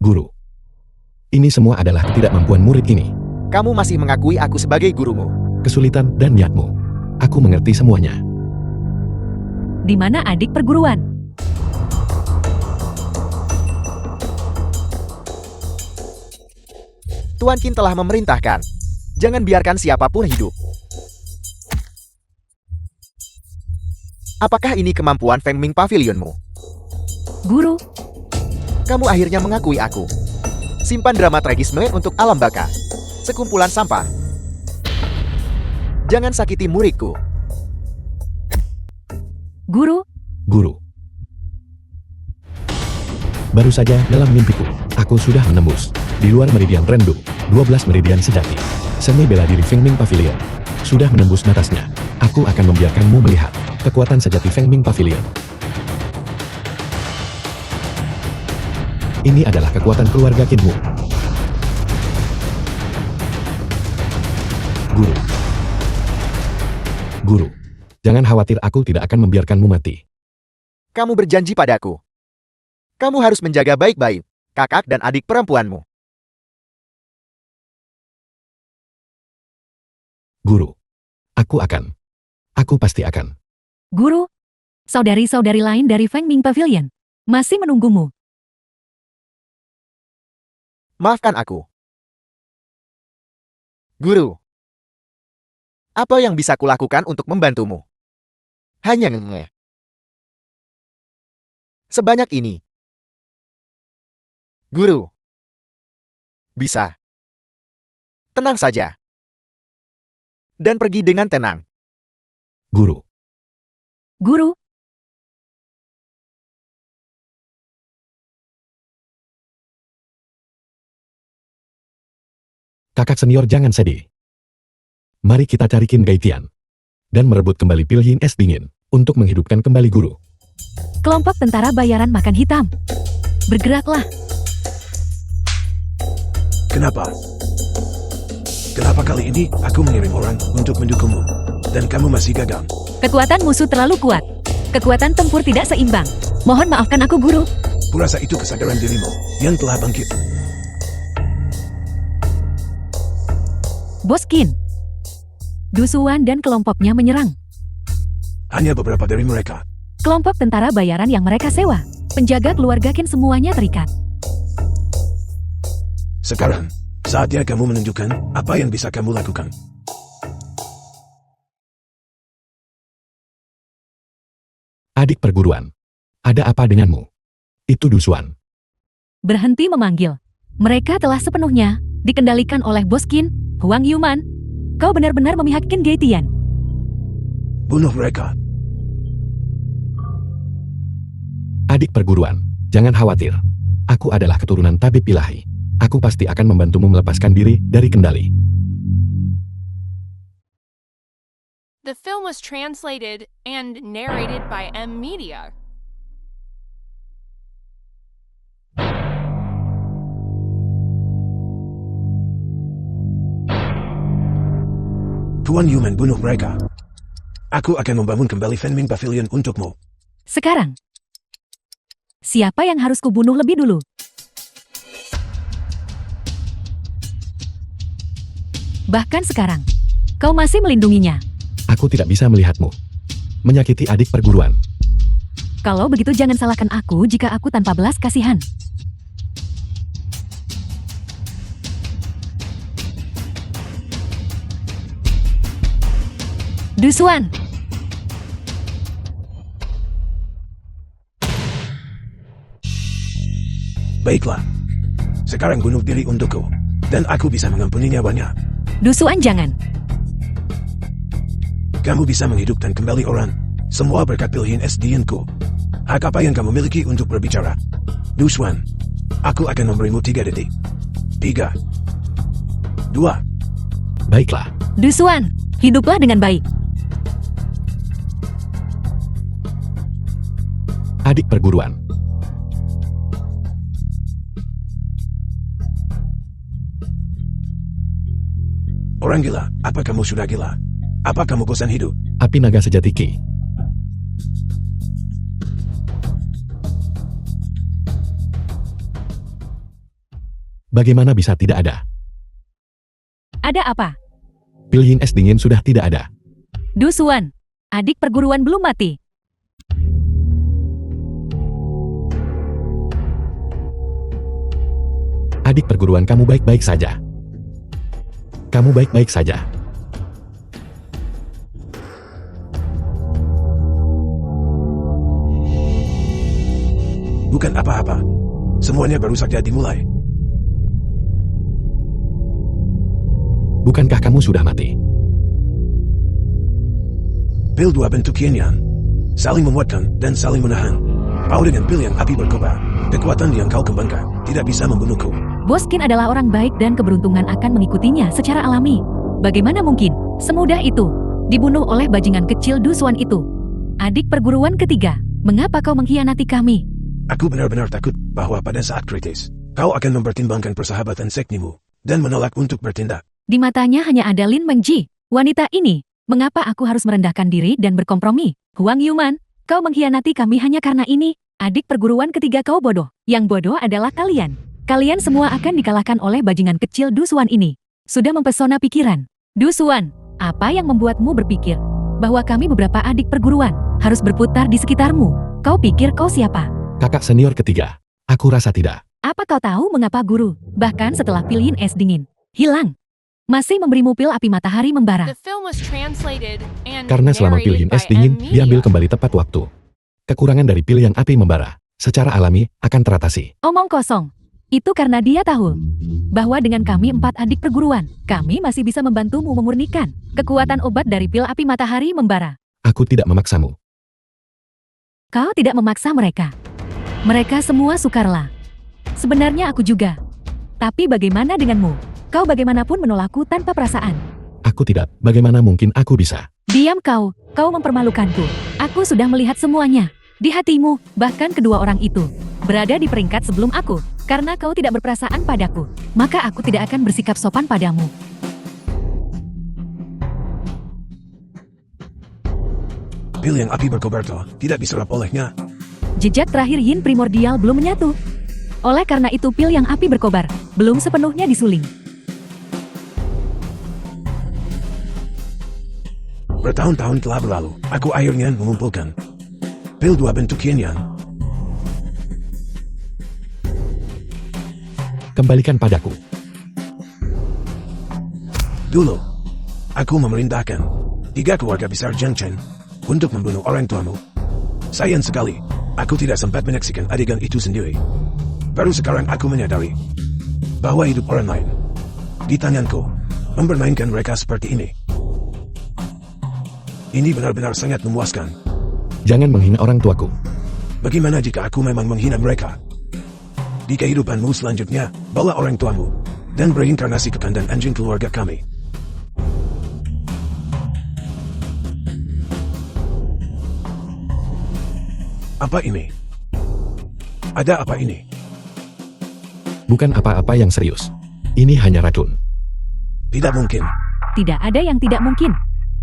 Guru. Ini semua adalah ketidakmampuan murid ini. kamu masih mengakui aku sebagai gurumu. Kesulitan dan niatmu. Aku mengerti semuanya. Di mana adik perguruan? Tuan Qin telah memerintahkan. Jangan biarkan siapapun hidup. Apakah ini kemampuan Feng Ming Pavilionmu? Guru, Kamu akhirnya mengakui aku. Simpan drama tragisme untuk alam baka. Sekumpulan sampah. Jangan sakiti muridku. guru, Guru. Baru saja dalam mimpiku, aku sudah menembus. Di luar meridian Rendu, 12 meridian sejati. Seni bela diri Feng Ming Pavilion. Sudah menembus batasnya. Aku akan membiarkanmu melihat kekuatan sejati Feng Ming Pavilion. Ini adalah kekuatan keluarga Qinmu. Guru. Guru. Jangan khawatir, aku tidak akan membiarkanmu mati. Kamu berjanji padaku. Kamu harus menjaga baik-baik kakak dan adik perempuanmu. Guru. Aku pasti akan. guru. Saudari-saudari lain dari Feng Ming Pavilion masih menunggumu. Maafkan aku. Guru. Apa yang bisa kulakukan untuk membantumu? Hanya nge. Sebanyak ini. Guru. Bisa. Tenang saja. Dan pergi dengan tenang. Guru. Guru, Kakak senior, jangan sedih. Mari kita cari Qin Gaitian. Dan merebut kembali pil yin es dingin. Untuk menghidupkan kembali guru. kelompok tentara bayaran makan hitam. Bergeraklah. Kenapa? Kenapa kali ini aku mengirim orang untuk mendukungmu? Dan kamu masih gagal. Kekuatan musuh terlalu kuat. Kekuatan tempur tidak seimbang. Mohon maafkan aku, guru. Kurasa itu kesadaran dirimu yang telah bangkit. Bos Qin. Du Xuan dan kelompoknya menyerang. Hanya beberapa dari mereka. Kelompok tentara bayaran yang mereka sewa. Penjaga keluarga Qin semuanya terikat. Sekarang, saatnya kamu menunjukkan apa yang bisa kamu lakukan. Adik perguruan. Ada apa denganmu? Itu Du Xuan. Berhenti memanggil. Mereka telah sepenuhnya dikendalikan oleh Bos Qin, Huang Yuman. Kau benar-benar memihak Qin Gaitian. Bunuh mereka. Adik perguruan. Jangan khawatir. Aku adalah keturunan tabib ilahi. Aku pasti akan membantumu melepaskan diri dari kendali. The film was translated and narrated by M Media. Tuan Yuman, bunuh mereka. Aku akan membangun kembali Feng Ming Pavilion untukmu. Sekarang, siapa yang harus kubunuh lebih dulu? Bahkan sekarang, kau masih melindunginya. Aku tidak bisa melihatmu menyakiti adik perguruan. Kalau begitu jangan salahkan aku jika aku tanpa belas kasihan. Dusuan. Baiklah. Sekarang bunuh diri untukku, dan aku bisa mengampuni nyawanya. Dusuan jangan. Kamu bisa menghidupkan kembali orang, semua berkat pilihan SDN-ku. Hak apa yang kamu miliki untuk berbicara? Dusuan, aku akan memberimu 3 detik. 3, 2, Baiklah. Dusuan, hiduplah dengan baik. Adik perguruan. Orang gila, apa kamu sudah gila? Apa kamu bosan hidup? Api naga sejati Ki. Bagaimana bisa tidak ada? Ada apa? Pilihan es dingin sudah tidak ada. Dusuan, adik perguruan belum mati. Adik perguruan kamu baik-baik saja. Kamu baik-baik saja. Bukan apa-apa. Semuanya baru saja dimulai. Bukankah kamu sudah mati? Pil 2 bentuk yin yang saling menguatkan dan saling menahan. Kau dengan pil yang api berkobar, kekuatan yang kau kembangkan tidak bisa membunuhku. Boskin adalah orang baik dan keberuntungan akan mengikutinya secara alami. Bagaimana mungkin semudah itu dibunuh oleh bajingan kecil Dusuan itu? Adik perguruan ketiga, mengapa kau mengkhianati kami? Aku benar-benar takut bahwa pada saat kritis, kau akan mempertimbangkan persahabatan sektimu dan menolak untuk bertindak. Di matanya hanya ada Lin Mengji. Wanita ini, mengapa aku harus merendahkan diri dan berkompromi? Huang Yuman, kau mengkhianati kami hanya karena ini. Adik perguruan ketiga kau bodoh. Yang bodoh adalah kalian. Kalian semua akan dikalahkan oleh bajingan kecil Dusuan ini. Sudah mempesona pikiran. Dusuan, apa yang membuatmu berpikir bahwa kami beberapa adik perguruan harus berputar di sekitarmu? Kau pikir kau siapa? Kakak senior ketiga. Aku rasa tidak. Apa kau tahu mengapa guru, bahkan setelah pilihan es dingin, hilang? Masih memberimu pil api matahari membara. The film was translated and Karena selama narrated pilihan by es dingin M. diambil Media. kembali tepat waktu. Kekurangan dari pil yang api membara secara alami akan teratasi. Omong kosong. Itu karena dia tahu bahwa dengan kami 4 adik perguruan, kami masih bisa membantumu memurnikan kekuatan obat dari pil api matahari membara. Aku tidak memaksamu. Kau tidak memaksa mereka. Mereka semua sukarela. Sebenarnya aku juga. Tapi bagaimana denganmu? Kau bagaimanapun menolakku tanpa perasaan. Aku tidak. Bagaimana mungkin aku bisa? Diam kau mempermalukanku. Aku sudah melihat semuanya. Di hatimu, bahkan kedua orang itu berada di peringkat sebelum aku. Karena kau tidak berperasaan padaku, maka aku tidak akan bersikap sopan padamu. Pil yang api berkobar itu tidak diserap olehnya. Jejak terakhir yin primordial belum menyatu. Oleh karena itu pil yang api berkobar belum sepenuhnya disuling. Bertahun-tahun telah berlalu, aku akhirnya mengumpulkan pil 2 bentuk yin yang. Kembalikan padaku. Dulu, aku memerintahkan 3 keluarga besar Jiang Chen untuk membunuh orang tuamu. Sayang sekali, aku tidak sempat menyaksikan adegan itu sendiri. Baru sekarang aku menyadari bahwa hidup orang lain di tanganku mempermainkan mereka seperti ini. Ini benar-benar sangat memuaskan. Jangan menghina orang tuaku. Bagaimana jika aku memang menghina mereka? Di kehidupanmu selanjutnya, bawa orang tuamu dan berinkarnasi ke kandang anjing keluarga kami. Apa ini? Ada apa ini? Bukan apa-apa yang serius. Ini hanya racun. Tidak mungkin. Tidak ada yang tidak mungkin.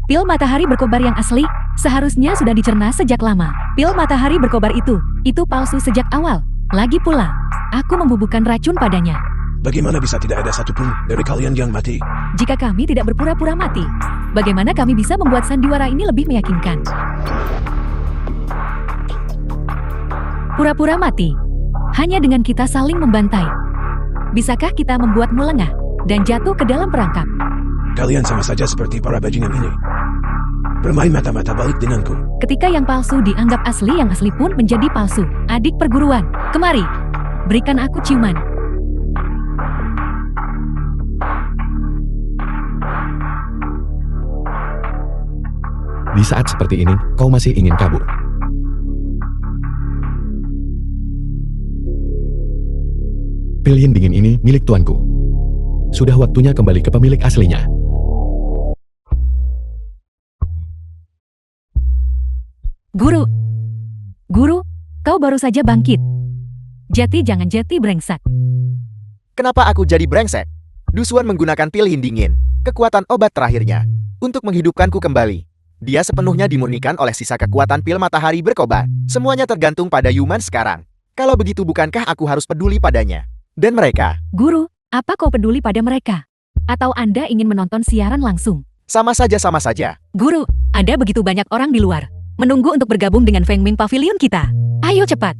Pil matahari berkobar yang asli seharusnya sudah dicerna sejak lama. Pil matahari berkobar itu palsu sejak awal. Lagi pula, aku membubuhkan racun padanya. Bagaimana bisa tidak ada satupun dari kalian yang mati? Jika kami tidak berpura-pura mati, bagaimana kami bisa membuat sandiwara ini lebih meyakinkan? Pura-pura mati. Hanya dengan kita saling membantai. Bisakah kita membuatmu lengah dan jatuh ke dalam perangkap? Kalian sama saja seperti para bajingan ini. Bermain mata-mata balik denganku. Ketika yang palsu dianggap asli, yang asli pun menjadi palsu. Adik perguruan, kemari. Berikan aku ciuman. Di saat seperti ini, kau masih ingin kabur. Pil yin dingin ini milik tuanku. Sudah waktunya kembali ke pemilik aslinya. Guru. Guru, kau baru saja bangkit. Jati jangan jati brengsek. Kenapa aku jadi brengsek? Dusuan menggunakan pil yin dingin, kekuatan obat terakhirnya, untuk menghidupkanku kembali. Dia sepenuhnya dimurnikan oleh sisa kekuatan pil matahari berkobar. Semuanya tergantung pada Yuman sekarang. Kalau begitu bukankah aku harus peduli padanya? Dan mereka? Guru, apa kau peduli pada mereka? Atau Anda ingin menonton siaran langsung? Sama saja, sama saja. Guru, ada begitu banyak orang di luar, menunggu untuk bergabung dengan Feng Ming Pavilion kita. Ayo cepat.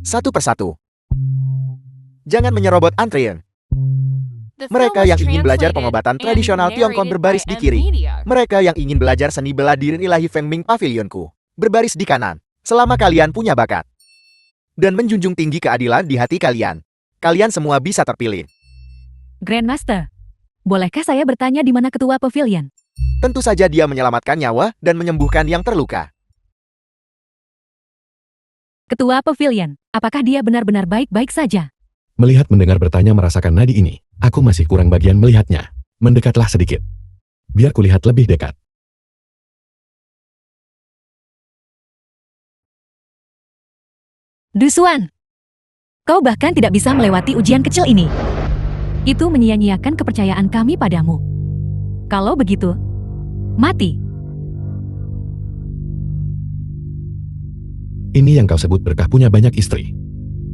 Satu persatu. Jangan menyerobot antrian. The Mereka film yang was ingin belajar translated pengobatan and tradisional Tiongkok narrated berbaris by di kiri. M-Media. Mereka yang ingin belajar seni bela diri ilahi Feng Ming Pavilionku, berbaris di kanan. Selama kalian punya bakat dan menjunjung tinggi keadilan di hati kalian, kalian semua bisa terpilih. Grandmaster, bolehkah saya bertanya di mana ketua pavilion? Tentu saja dia menyelamatkan nyawa dan menyembuhkan yang terluka. Ketua pavilion, apakah dia benar-benar baik-baik saja? Melihat mendengar bertanya merasakan nadi ini, aku masih kurang bagian melihatnya. Mendekatlah sedikit. Biar kulihat lebih dekat. Dusuan, kau bahkan tidak bisa melewati ujian kecil ini. Itu menyia-nyiakan kepercayaan kami padamu. Kalau begitu, mati. Ini yang kau sebut berkah punya banyak istri.